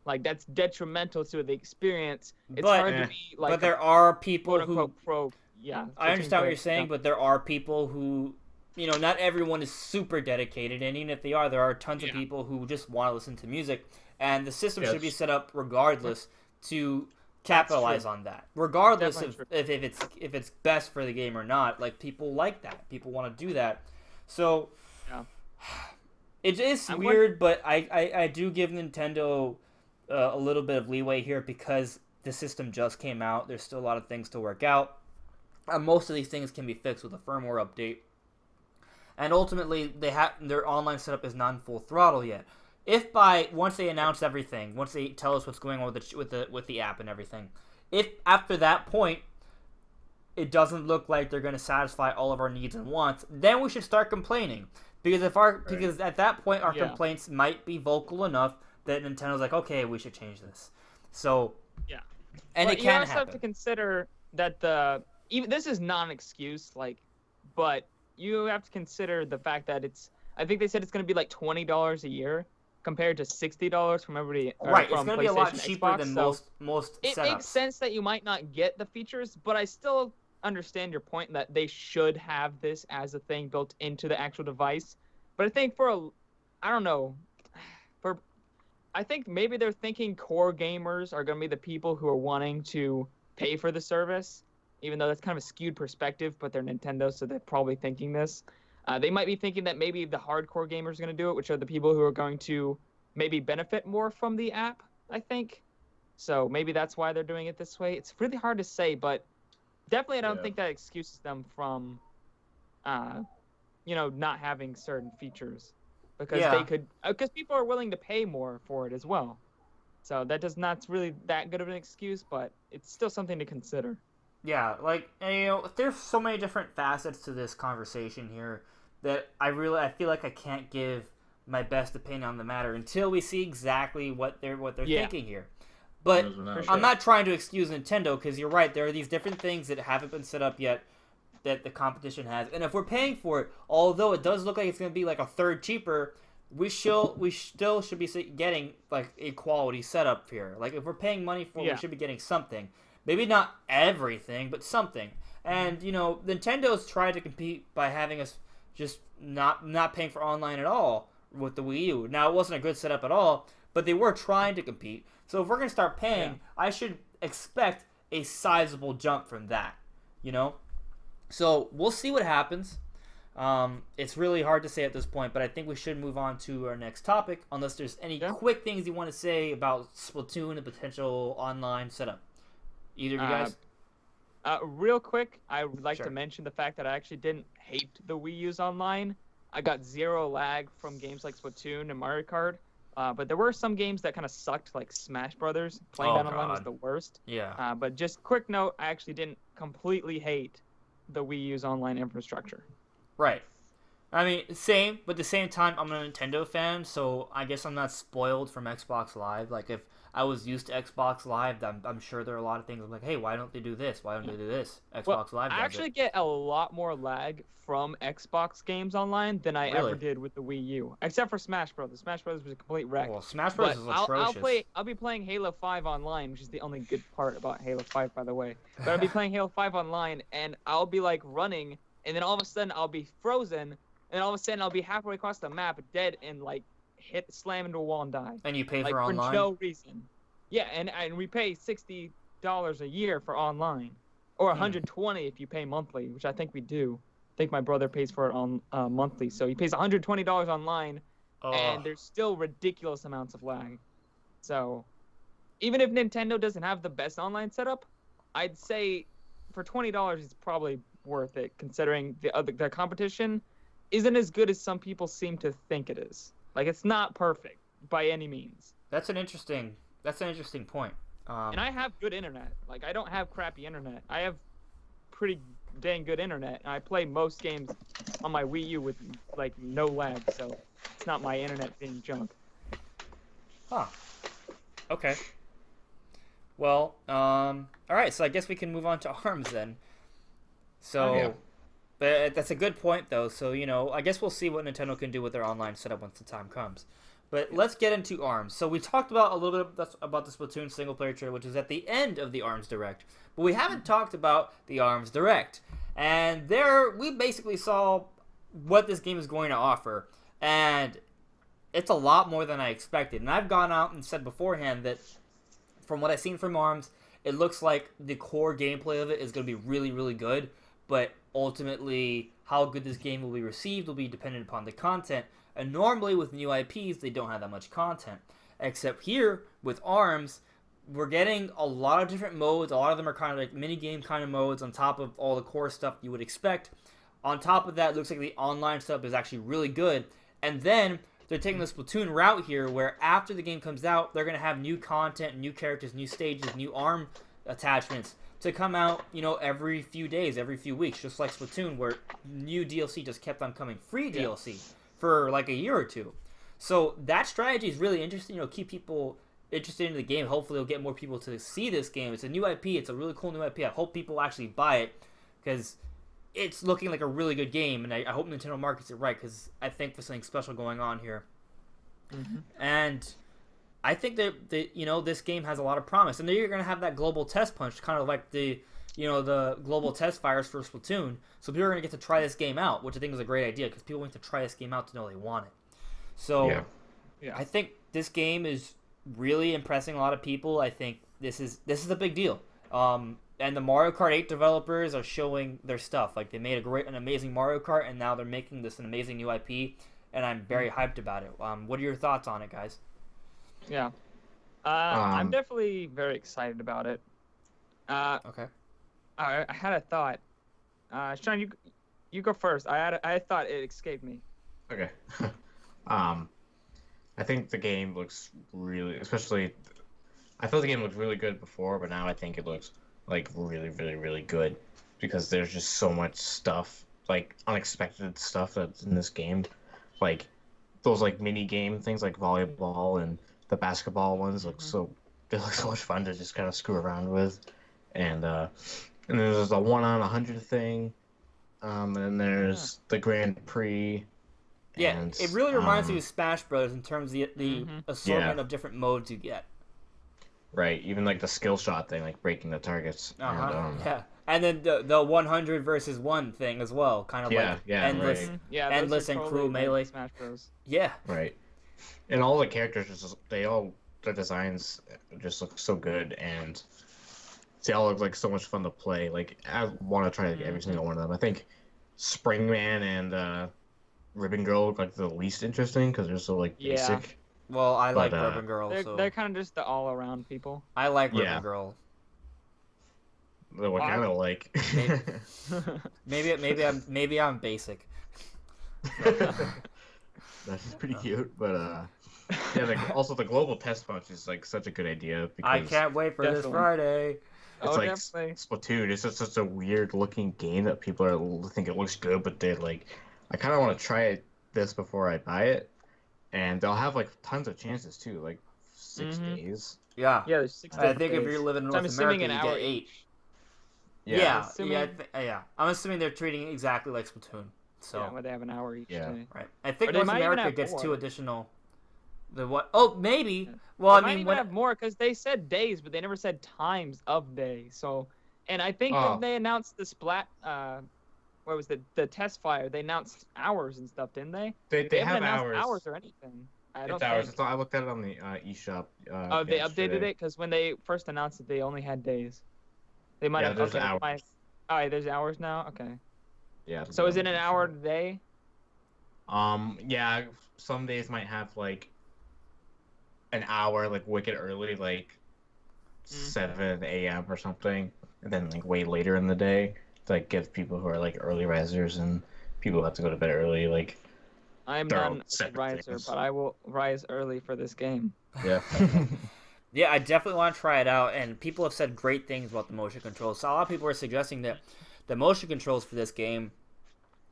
Like, that's detrimental to the experience. It's hard to be like. But there are people who. Pro. Yeah. I understand what you're saying, but there are people who, not everyone is super dedicated, and even if they are, there are tons of people who just want to listen to music, and the system should be set up regardless to capitalize on that, regardless if it's best for the game or not. Like, people like that, people want to do that, so it is weird. But I do give Nintendo a little bit of leeway here because the system just came out. There's still a lot of things to work out. Most of these things can be fixed with a firmware update, and ultimately their online setup is not in full throttle yet. If once they announce everything, once they tell us what's going on with the app and everything, if after that point it doesn't look like they're going to satisfy all of our needs and wants, then we should start complaining, because because at that point our complaints might be vocal enough that Nintendo's like, okay, we should change this. So and it can happen. You also have to consider that this is not an excuse, but you have to consider the fact that I think they said it's going to be like $20 a year compared to $60 from everybody. Right, it's going to be a lot cheaper than most it setups. Makes sense that you might not get the features, but I still understand your point that they should have this as a thing built into the actual device. But I think I don't know, I think maybe they're thinking core gamers are going to be the people who are wanting to pay for the service, even though that's kind of a skewed perspective, but they're Nintendo, so they're probably thinking this. They might be thinking that maybe the hardcore gamers are going to do it, which are the people who are going to maybe benefit more from the app, I think. So maybe that's why they're doing it this way. It's really hard to say, but definitely I don't think that excuses them from, not having certain features. Because people are willing to pay more for it as well. So that's not really that good of an excuse, but it's still something to consider. Yeah, there's so many different facets to this conversation here that I feel like I can't give my best opinion on the matter until we see exactly what they're thinking here. But I'm not trying to excuse Nintendo, because you're right, there are these different things that haven't been set up yet that the competition has. And if we're paying for it, although it does look like it's going to be like a third cheaper, we still should be getting like a quality setup here. Like if we're paying money for, we should be getting something. Maybe not everything, but something. And Nintendo's tried to compete by having us just not paying for online at all with the Wii U. Now it wasn't a good setup at all, but they were trying to compete. So if we're gonna start paying, I should expect a sizable jump from that. So we'll see what happens. It's really hard to say at this point, but I think we should move on to our next topic, unless there's any quick things you want to say about Splatoon and potential online setup. Either of you guys? Real quick, I would like to mention the fact that I actually didn't hate the Wii U's online. I got zero lag from games like Splatoon and Mario Kart, but there were some games that kind of sucked, like Smash Brothers. Playing that online was the worst. Yeah. But just quick note, I actually didn't completely hate the Wii U's online infrastructure. Right. I mean, same, but at the same time, I'm a Nintendo fan, so I guess I'm not spoiled from Xbox Live. Like, if I was used to Xbox Live, I'm sure there are a lot of things I'm like, hey, why don't they do this? Why don't they do this? Xbox Live does I actually get a lot more lag from Xbox games online than I ever did with the Wii U, except for Smash Brothers. Smash Brothers was a complete wreck. Well, Smash Brothers is atrocious. I'll be playing Halo 5 online, which is the only good part about Halo 5, by the way. But I'll be playing Halo 5 online, and I'll be, like, running, and then all of a sudden I'll be frozen, and all of a sudden I'll be halfway across the map, dead, and, like, slam into a wall and die. And you pay for online? For no reason. Yeah, and we pay $60 a year for online, or $120 if you pay monthly, which I think we do. I think my brother pays for it on monthly, so he pays $120 online, and there's still ridiculous amounts of lag. So, even if Nintendo doesn't have the best online setup, I'd say for $20 it's probably worth it, considering the competition isn't as good as some people seem to think it is. Like, it's not perfect by any means. That's an interesting point. And I have good internet. Like, I don't have crappy internet. I have pretty dang good internet. And I play most games on my Wii U with, like, no lag, so it's not my internet being junk. Huh. Okay. Well, alright, so I guess we can move on to ARMS then. So, but that's a good point, though. So, I guess we'll see what Nintendo can do with their online setup once the time comes. But let's get into ARMS. So we talked about a little bit about the Splatoon single-player trailer, which is at the end of the ARMS Direct. But we haven't talked about the ARMS Direct. And there, we basically saw what this game is going to offer. And it's a lot more than I expected. And I've gone out and said beforehand that from what I've seen from ARMS, it looks like the core gameplay of it is going to be really, really good. But ultimately, how good this game will be received will be dependent upon the content. And normally with new IPs, they don't have that much content. Except here, with ARMS, we're getting a lot of different modes. A lot of them are kind of like mini-game kind of modes on top of all the core stuff you would expect. On top of that, it looks like the online stuff is actually really good. And then they're taking the Splatoon route here, where after the game comes out, they're going to have new content, new characters, new stages, new ARM attachments to come out, every few days, every few weeks, just like Splatoon, where new DLC just kept on coming. Free DLC. For like a year or two. So that strategy is really interesting. Keep people interested in the game. Hopefully it'll get more people to see this game. It's a new IP. It's a really cool new IP. I hope people actually buy it because it's looking like a really good game, and I hope Nintendo markets it right because I think there's something special going on here. Mm-hmm. And I think that this game has a lot of promise. And then you're going to have that global test punch, kind of like the global test fires for Splatoon. So people are going to get to try this game out, which I think is a great idea because people want to try this game out to know they want it. So I think this game is really impressing a lot of people. I think this is a big deal. And the Mario Kart 8 developers are showing their stuff. Like, they made an amazing Mario Kart, and now they're making this an amazing new IP, and I'm very hyped about it. What are your thoughts on it, guys? Yeah. I'm definitely very excited about it. Okay. I had a thought. Sean, you go first. I thought it escaped me. Okay. I think the game looks really, especially, I thought the game looked really good before, but now I think it looks like really, really, really good because there's just so much stuff, like unexpected stuff that's in this game, like those like mini game things like volleyball and the basketball ones look so much fun to just kind of screw around with, and there's a 1 on 100 thing, and then there's the Grand Prix. Yeah, And, it really reminds me of Smash Bros. In terms of the assortment Yeah. of different modes you get. Right, even like the skill shot thing, like breaking the targets. Yeah, and then the 100 versus 1 thing as well, kind of Yeah, like yeah, endless, right. Yeah, those endless are and totally crew melee. like Smash Bros. Yeah, Right. And all the characters, their designs just look so good, and they all look like so much fun to play. Like, I want to try like every single one of them. I think Springman and Ribbon Girl look like the least interesting because they're so like Yeah. basic. well, I like But, Ribbon Girl, so They're kind of just the all-around people. I like Yeah. Ribbon Girl. What kind of like? Maybe I'm basic. That's pretty cute, but yeah. Also, the global test punch is like such a good idea because I can't wait for this Definitely. Friday. It's Oh, like definitely. Splatoon. It's just such a weird looking game that people think it looks good, but they like. I kind of want to try this before I buy it, and they'll have like tons of chances too, like 6 days. Yeah, Yeah, there's 6 I think days. if you're living in So I'm North assuming America, an you hour get 8. each. Yeah, assuming- yeah. I'm assuming they're treating it exactly like Splatoon. So Yeah, where they have an hour each Yeah. day. right, I think Or they North might even America have gets 2 more. additional. The what? Oh, maybe. Yeah. Well, They I might mean, even when have more because they said days, but they never said times of day. So, and I think Oh. when they announced the what was the test fire? They announced hours and stuff, didn't they? They They haven't have announced hours. hours or anything. I don't It's hours. think. I looked at it on the eShop. Oh, they updated yesterday. it because when they first announced it, they only had days. They might Yeah, have. there's Okay, hours. all right, there's hours now. Okay. Yeah. So is it an hour today? Yeah. Some days might have like an hour, like wicked early, like 7 a.m. or something, and then like way later in the day to like give people who are like early risers and people who have to go to bed early, like. I am They're not all a separate riser, things. but I will rise early for this game. Yeah. yeah, I definitely want to try it out. And people have said great things about the motion controls. So a lot of people are suggesting that the motion controls for this game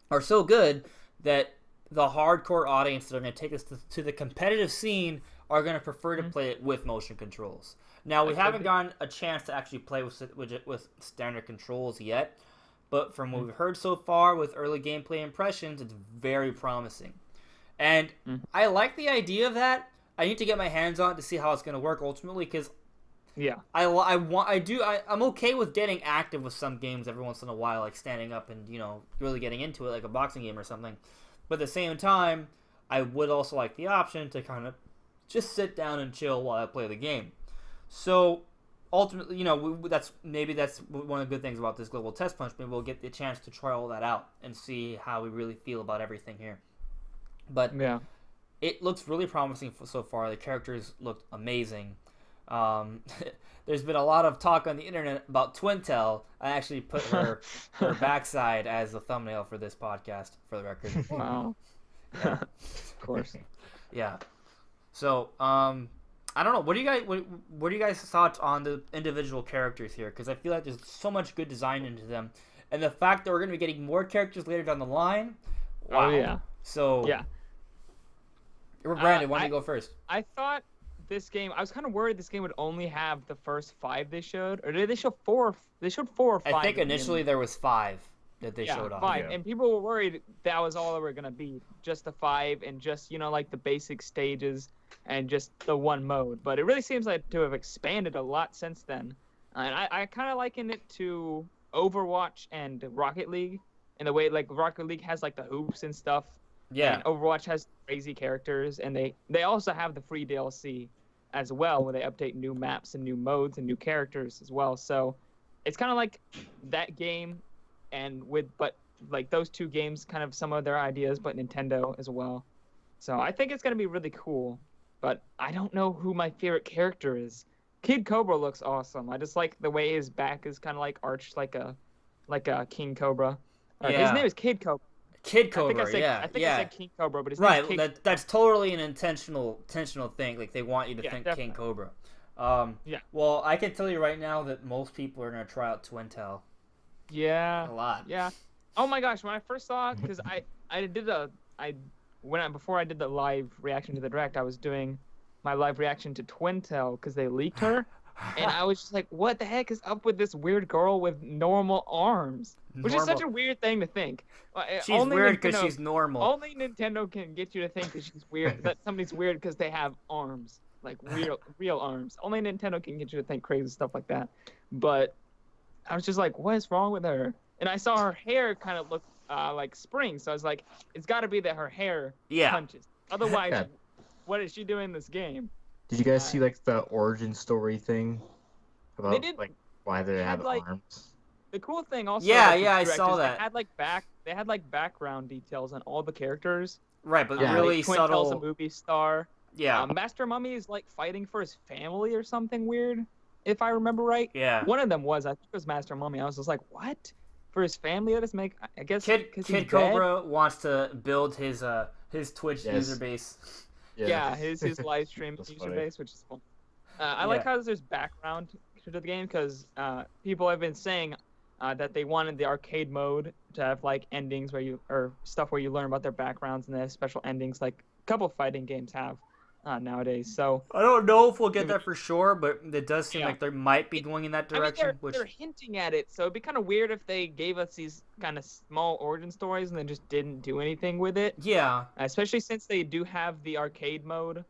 are so good that the hardcore audience that are going to take us to the competitive scene are going to prefer to play it with motion controls. Now, we haven't gotten a chance to actually play with standard controls yet, but from what we've heard so far with early gameplay impressions, it's very promising. And I like the idea of that. I need to get my hands on it to see how it's going to work ultimately, because Yeah. I'm okay with getting active with some games every once in a while, like standing up and, really getting into it, like a boxing game or something. But at the same time, I would also like the option to kind of just sit down and chill while I play the game. So ultimately, that's one of the good things about this global test punch. Maybe we'll get the chance to try all that out and see how we really feel about everything here. But Yeah. it looks really promising so far. The characters look amazing. There's been a lot of talk on the internet about Twintel. I actually put her backside as the thumbnail for this podcast, for the record. Wow. Yeah. Of course. Yeah. So, I don't know. What do you guys thoughts on the individual characters here? Because I feel like there's so much good design into them, and the fact that we're going to be getting more characters later down the line. Wow. Oh yeah. So Yeah. Brandon, why don't you go first? I thought this game. I was kind of worried this game would only have the first 5 they showed, or did they show 4? They showed 4 or 5. I think initially there was 5 that they showed off. 5, Yeah. and people were worried that was all they were gonna be, just the 5, and just like the basic stages and just the one mode. But it really seems like to have expanded a lot since then, and I kind of liken it to Overwatch and Rocket League in the way like Rocket League has like the hoops and stuff. Yeah. And Overwatch has crazy characters, and they also have the free DLC as well, where they update new maps and new modes and new characters as well. So it's kind of like that game, but like those two games, kind of some of their ideas, but Nintendo as well. So I think it's gonna be really cool, but I don't know who my favorite character is. Kid Cobra looks awesome. I just like the way his back is kind of like arched like a King Cobra. Yeah. His name is Kid Cobra. Kid Cobra, I yeah. think I said King Cobra, but his Right, name's Kid. that's totally an intentional thing. Like they want you to think definitely. King Cobra. Yeah. Well, I can tell you right now that most people are gonna try out Twintel Yeah. a lot. Yeah. Oh my gosh, when I first saw it, because before I did the live reaction to the direct, I was doing my live reaction to Twintel because they leaked her, And I was just like, what the heck is up with this weird girl with normal arms? Which is such a weird thing to think. She's weird because she's normal. Only Nintendo can get you to think that she's weird, that somebody's weird because they have arms. Like real arms. Only Nintendo can get you to think crazy stuff like that. But I was just like, what is wrong with her? And I saw her hair kind of look like spring. So I was like, it's got to be that her hair punches. Otherwise, what is she doing in this game? Did you guys see like the origin story thing about like why they have arms? The cool thing also. Yeah, I saw that. They had background details on all the characters. Right, but really Quintel's subtle. A movie star. Yeah. Master Mummy is like fighting for his family or something weird, if I remember right. Yeah. One of them was, I think it was Master Mummy. I was just like, what? For his family? That doesn't make. I guess. Kid Cobra wants to build his Twitch user base. Yeah, his live stream user base, which is fun. I like how there's background to the game because people have been saying that they wanted the arcade mode to have like endings where you stuff where you learn about their backgrounds and they have special endings like a couple fighting games have nowadays. So I don't know if we'll get that for sure, but it does seem like they might be going in that direction. I mean, they're hinting at it, so it'd be kind of weird if they gave us these kind of small origin stories and then just didn't do anything with it. Yeah. Especially since they do have the arcade mode,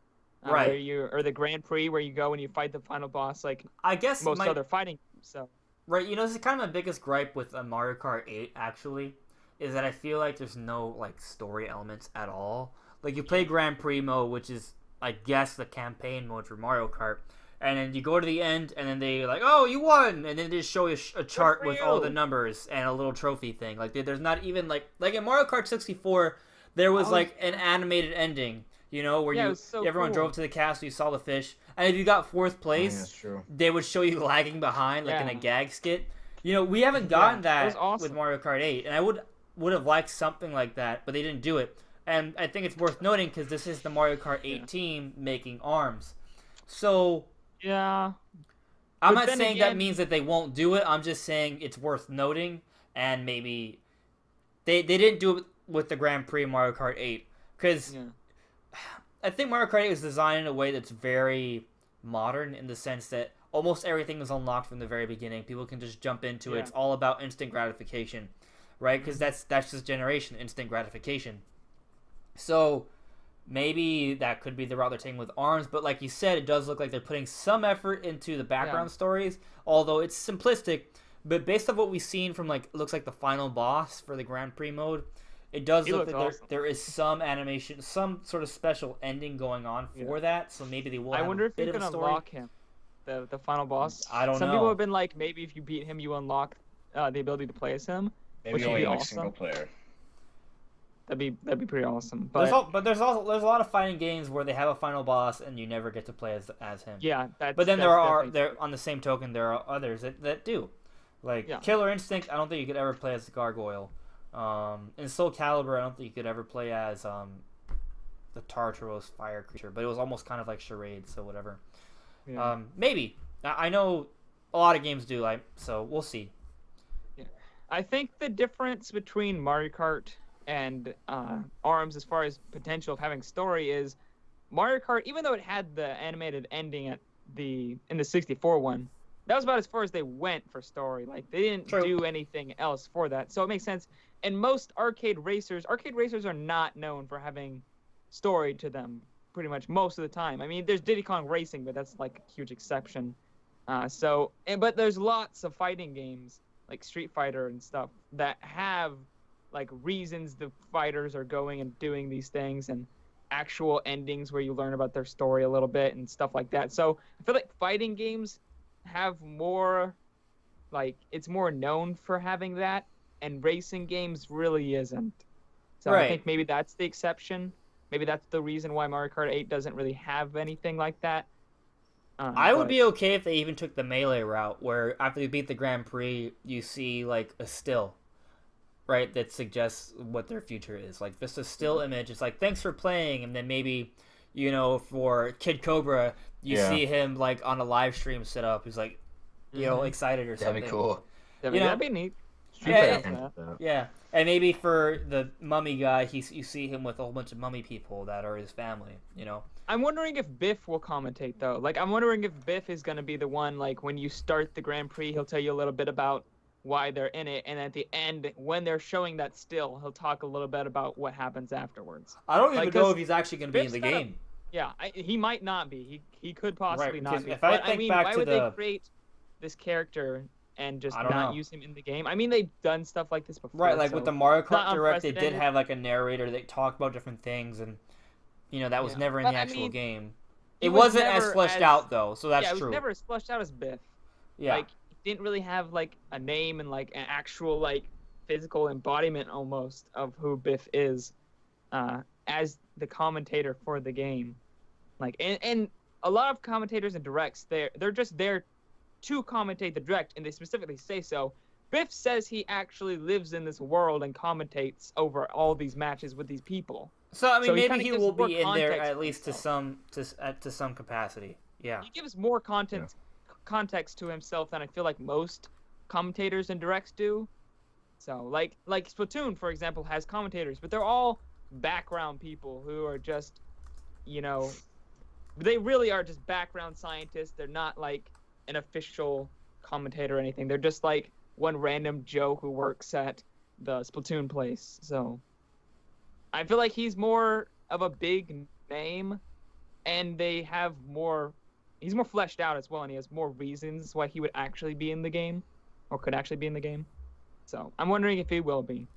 right? Or the Grand Prix where you go and you fight the final boss, like I guess most other fighting games. So. Right, this is kind of my biggest gripe with Mario Kart 8 actually, is that I feel like there's no like story elements at all. Like you play Grand Prix mode, which is I guess the campaign mode for Mario Kart, and then you go to the end, and then they like, oh, you won, and then they just show you a chart with all the numbers and a little trophy thing. Like there's not even like in Mario Kart 64, there was like an animated ending, where everyone drove to the castle, you saw the fish, and if you got fourth place, they would show you lagging behind like in a gag skit. We haven't gotten that with Mario Kart 8, and I would have liked something like that, but they didn't do it. And I think it's worth noting because this is the Mario Kart 8 team making ARMS. So, yeah. I'm not saying that means that they won't do it. I'm just saying it's worth noting. And maybe they didn't do it with the Grand Prix Mario Kart 8. Because I think Mario Kart 8 was designed in a way that's very modern in the sense that almost everything is unlocked from the very beginning. People can just jump into it. It's all about instant gratification. Right? Because that's this generation, instant gratification. So maybe that could be the route they're taking with ARMS, but like you said, it does look like they're putting some effort into the background stories, although it's simplistic. But based on what we've seen from looks like the final boss for the Grand Prix mode, it does look like there is some animation, some sort of special ending going on for that. So maybe they will. I wonder if you can unlock him, the final boss. I don't know. Some people have been like, maybe if you beat him, you unlock the ability to play as him, which would be awesome. Single player. That'd be pretty awesome. But there's a lot of fighting games where they have a final boss and you never get to play as him. Yeah, but then there on the same token there are others that do, like Killer Instinct. I don't think you could ever play as the Gargoyle. In Soul Calibur, I don't think you could ever play as the Tartaros fire creature. But it was almost kind of like charade, so whatever. Yeah. Maybe I know a lot of games do, so we'll see. Yeah, I think the difference between Mario Kart and ARMS as far as potential of having story is Mario Kart, even though it had the animated ending in the 64 one, that was about as far as they went for story. Like they didn't do anything else for that, so it makes sense. And most arcade racers are not known for having story to them pretty much most of the time. I mean, there's Diddy Kong Racing, but that's like a huge exception. But there's lots of fighting games like Street Fighter and stuff that have like reasons the fighters are going and doing these things and actual endings where you learn about their story a little bit and stuff like that. So I feel like fighting games have more, like, it's more known for having that, and racing games really isn't. So I think maybe that's the exception. Maybe that's the reason why Mario Kart 8 doesn't really have anything like that. I would be okay if they even took the Melee route, where after you beat the Grand Prix, you see like a still, right, that suggests what their future is. Like just a still image. It's like, thanks for playing, and then maybe, for Kid Cobra, you see him like on a live stream set up. He's like, excited or something. That'd be cool. That'd be neat. Yeah, and maybe for the mummy guy, you see him with a whole bunch of mummy people that are his family. You know. I'm wondering if Biff will commentate though. Like, I'm wondering if Biff is gonna be the one. Like, when you start the Grand Prix, he'll tell you a little bit about why they're in it, and at the end, when they're showing that still, he'll talk a little bit about what happens afterwards. I don't even know if he's actually going to be in the game. Yeah, he might not be. He could possibly not be. If I think back why to would they create this character and just not use him in the game? I mean, they've done stuff like this before. Right, like with the Mario Kart Direct, they did have like a narrator. They talked about different things, and that was never in the actual game. It wasn't as fleshed out though, so that's true. Yeah, it was never as fleshed out as Biff. Yeah. Like, didn't really have like a name and like an actual like physical embodiment almost of who Biff is as the commentator for the game. Like, and a lot of commentators and directs, they're just there to commentate the direct, and they specifically say so. Biff says he actually lives in this world and commentates over all these matches with these people. So I mean, maybe he will be in there at least to some capacity. Yeah. He gives more context to himself than I feel like most commentators and directs do. So like Splatoon, for example, has commentators, but they're all background people who are just, they really are just background scientists. They're not like an official commentator or anything. They're just like one random Joe who works at the Splatoon place. So I feel like he's more of a big name, and they have more. He's more fleshed out as well, and he has more reasons why he would actually be in the game, or could actually be in the game. So I'm wondering if he will be.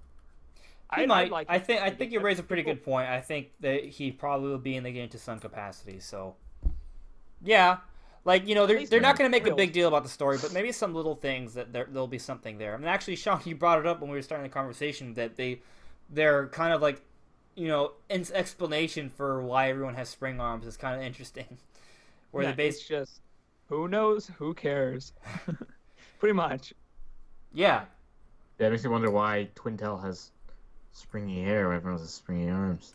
He might. I think you raise a pretty good point. I think that he probably will be in the game to some capacity. So, yeah, like they're not going to make a big deal about the story, but maybe some little things that there'll be something there. I mean, actually, Sean, you brought it up when we were starting the conversation that they're kind of like, an explanation for why everyone has spring arms is kind of interesting. Where it's just, who knows, who cares, pretty much. Yeah. Yeah, it makes me wonder why Twintel has springy hair when everyone has springy arms.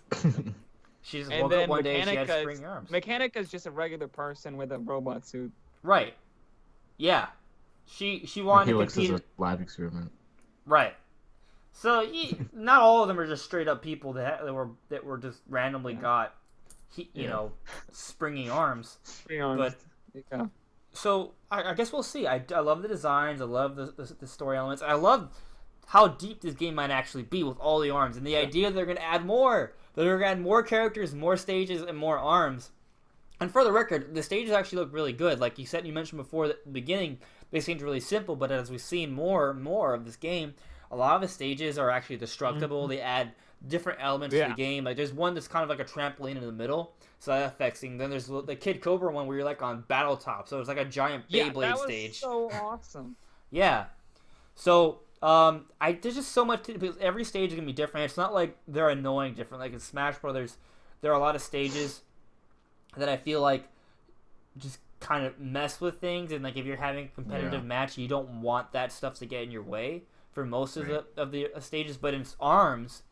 She just woke up one day and she had springy arms. Mechanica's just a regular person with a robot suit. Right. Yeah. She wanted to compete. Helix is a lab experiment. Right. So not all of them are just straight up people that were just randomly got, springy arms. Springy arms. But so I guess we'll see. I love the designs. I love the story elements. I love how deep this game might actually be with all the arms, and the idea they're going to add more. They're going to add more characters, more stages, and more arms. And for the record, the stages actually look really good. Like you mentioned before at the beginning, they seemed really simple, but as we've seen more and more of this game, a lot of the stages are actually destructible. Mm-hmm. They add different elements to the game. Like there's one that's kind of like a trampoline in the middle, so that affects things. Then there's the Kid Cobra one where you're like on battle top, so it's like a giant Beyblade stage. Yeah, that was so awesome. Yeah. So there's just so much because every stage is gonna be different. It's not like they're annoying different. Like in Smash Brothers, there are a lot of stages that I feel like just kind of mess with things, and like if you're having a competitive match, you don't want that stuff to get in your way for most of the stages. But in ARMS,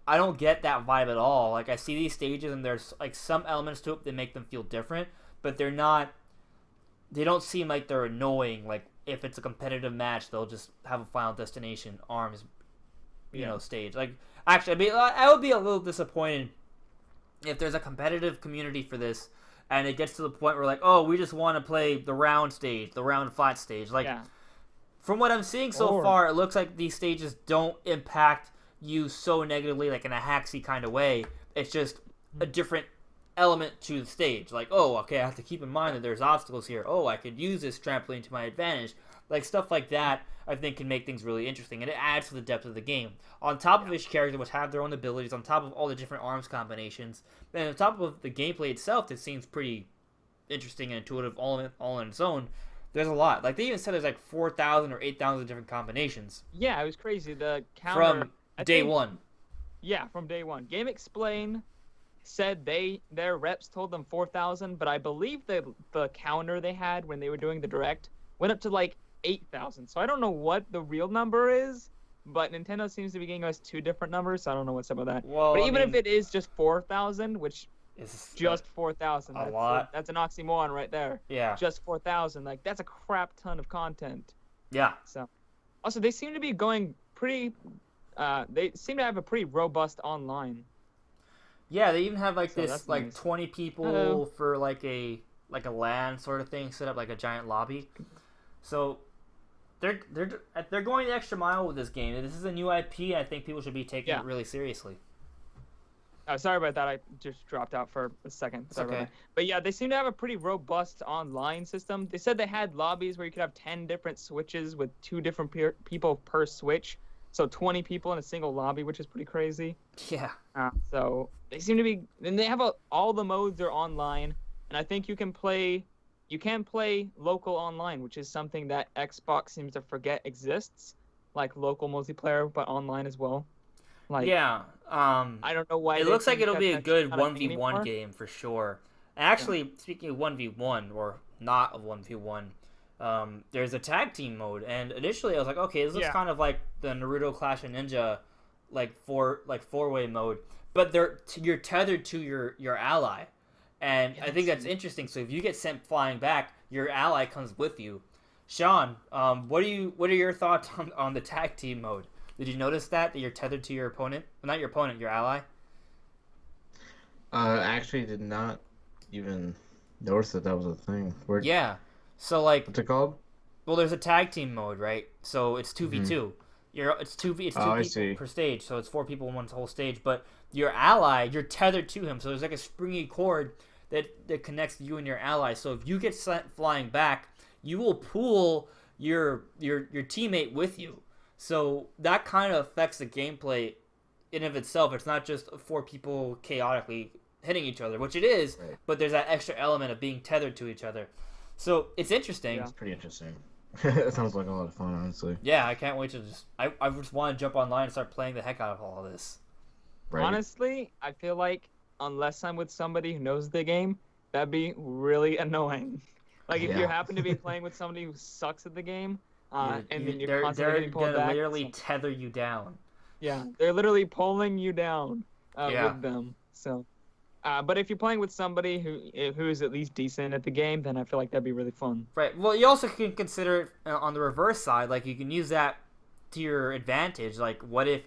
I don't get that vibe at all. Like I see these stages and there's like some elements to it that make them feel different, but they don't seem like they're annoying. Like if it's a competitive match, they'll just have a Final Destination ARMS stage. Like actually I would be a little disappointed if there's a competitive community for this and it gets to the point where like, oh, we just want to play the round stage, the round flat stage. Like from what I'm seeing so far, it looks like these stages don't impact you so negatively, like in a hacksy kind of way. It's just a different element to the stage. Like, oh, okay, I have to keep in mind that there's obstacles here. Oh, I could use this trampoline to my advantage. Like stuff like that, I think can make things really interesting, and it adds to the depth of the game. On top of each character, which have their own abilities, on top of all the different arms combinations, and on top of the gameplay itself, that seems pretty interesting and intuitive all on its own. There's a lot. Like they even said, there's like 4,000 or 8,000 different combinations. Yeah, it was crazy. The counter from day one. Yeah, from day one. Game Explain said their reps told them 4,000, but I believe the counter they had when they were doing the direct went up to like 8,000. So I don't know what the real number is, but Nintendo seems to be giving us two different numbers, so I don't know what's up with that. Well, but even if it is just 4,000, which is just 4,000, a lot. That's an oxymoron right there. Yeah. Just 4,000. Like that's a crap ton of content. Yeah. So also they seem to be going pretty. They seem to have a pretty robust online. Yeah, they even have like So this that's like nice. 20 people Hello. for like a LAN sort of thing, set up like a giant lobby. So they're going the extra mile with this game. This is a new IP. I think people should be taking it really seriously. Oh, sorry about that. I just dropped out for a second. Sorry about okay. that. But yeah, they seem to have a pretty robust online system. They said they had lobbies where you could have 10 different switches with 2 different people per switch. So 20 people in a single lobby, which is pretty crazy. Yeah. So they seem to be, and they have all the modes are online, and I think you can play local online, which is something that Xbox seems to forget exists, like local multiplayer, but online as well. Like, yeah. I don't know why. It looks like it'll be a good not a thing 1v1 anymore. game for sure. Actually, speaking of 1v1 or not of 1v1, there's a tag team mode, and initially I was like, okay, this looks kind of like the Naruto Clash of Ninja, four-way mode, but you're tethered to your ally, and I think that's interesting. So if you get sent flying back, your ally comes with you. Sean, what are your thoughts on the tag team mode? Did you notice that you're tethered to your opponent? Well, not your opponent, your ally. Actually, did not even notice that was a thing. Yeah. So like, what's it called? Well, there's a tag team mode, right? So it's 2v2. It's two people per stage, so it's 4 people in one whole stage. But your ally, you're tethered to him, so there's like a springy cord that connects you and your ally. So if you get sent flying back, you will pull your teammate with you. So that kind of affects the gameplay in of itself. It's not just 4 people chaotically hitting each other, which it is, but there's that extra element of being tethered to each other. So it's interesting. Yeah, it's pretty interesting. It sounds like a lot of fun, honestly. Yeah, I can't wait to I just want to jump online and start playing the heck out of all of this. Right. Honestly, I feel like unless I'm with somebody who knows the game, that'd be really annoying. Like if you happen to be playing with somebody who sucks at the game, and then you're constantly getting pulled back. They're literally tether you down. Yeah, they're literally pulling you down with them. So, but if you're playing with somebody who is at least decent at the game, then I feel like that'd be really fun. Right. Well, you also can consider it on the reverse side. Like you can use that to your advantage. Like what if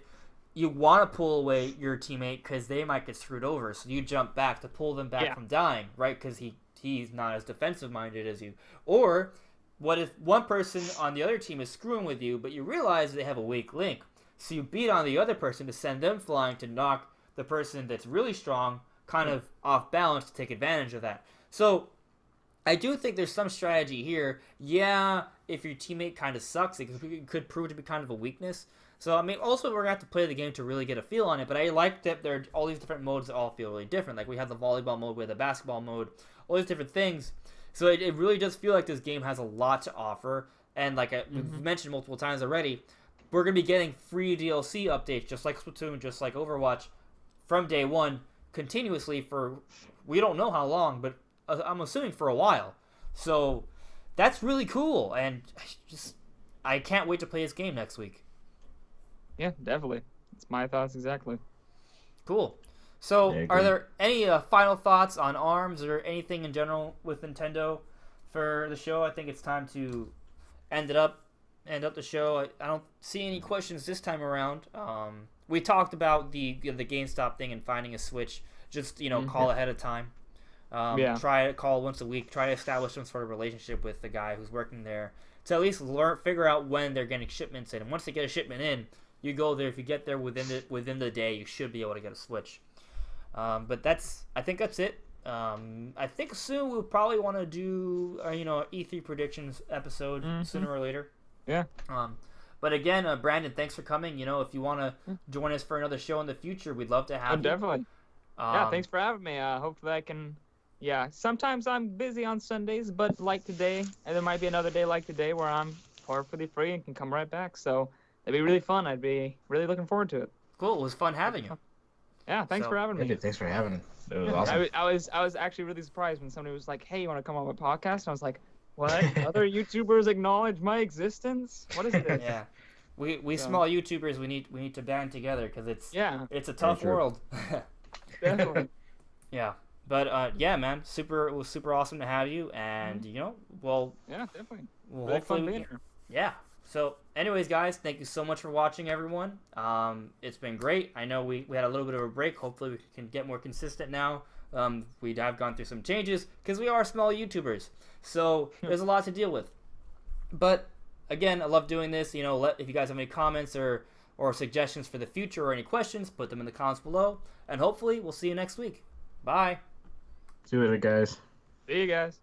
you want to pull away your teammate because they might get screwed over, so you jump back to pull them back from dying, right? Because he's not as defensive minded as you. Or what if one person on the other team is screwing with you, but you realize they have a weak link? So you beat on the other person to send them flying to knock the person that's really strong kind of off balance to take advantage of that. So I do think there's some strategy here. Yeah, if your teammate kind of sucks, it could prove to be kind of a weakness. So, I mean, also we're going to have to play the game to really get a feel on it, but I like that there are all these different modes that all feel really different. Like we have the volleyball mode, we have the basketball mode, all these different things. So it really does feel like this game has a lot to offer. And like we've mentioned multiple times already, we're going to be getting free DLC updates, just like Splatoon, just like Overwatch, from day one, continuously for, we don't know how long, but I'm assuming for a while. So that's really cool, and I can't wait to play this game next week. Yeah, definitely. It's my thoughts exactly. Cool. So, are there any final thoughts on ARMS or anything in general with Nintendo for the show? I think it's time to end up the show. I don't see any questions this time around. We talked about the GameStop thing and finding a Switch. Just call ahead of time. Try to call once a week. Try to establish some sort of relationship with the guy who's working there to at least figure out when they're getting shipments in. And once they get a shipment in, you go there. If you get there within the day, you should be able to get a Switch. But I think that's it. I think soon we'll probably want to do E3 predictions episode sooner or later. Yeah. But again, Brandon, thanks for coming. If you want to join us for another show in the future, we'd love to have you. Definitely. Thanks for having me. Hopefully I can. Yeah, sometimes I'm busy on Sundays, but like today, and there might be another day like today where I'm perfectly free and can come right back. So it'd be really fun. I'd be really looking forward to it. Cool. It was fun having you. Yeah, thanks for having me. Dude, thanks for having me. It was awesome. I was actually really surprised when somebody was like, "Hey, you want to come on my podcast?" And I was like, "What? Other YouTubers acknowledge my existence? What is this?" Yeah, we small YouTubers, we need to band together because it's a tough world. Definitely. Yeah, but yeah, man, it was super awesome to have you, and yeah, definitely. Well, really hopefully fun being here. Yeah. So, anyways, guys, thank you so much for watching, everyone. It's been great. I know we had a little bit of a break. Hopefully, we can get more consistent now. We have gone through some changes because we are small YouTubers. So, there's a lot to deal with. But, again, I love doing this. You know, if you guys have any comments or suggestions for the future or any questions, put them in the comments below. And hopefully, we'll see you next week. Bye. See you later, guys. See you guys.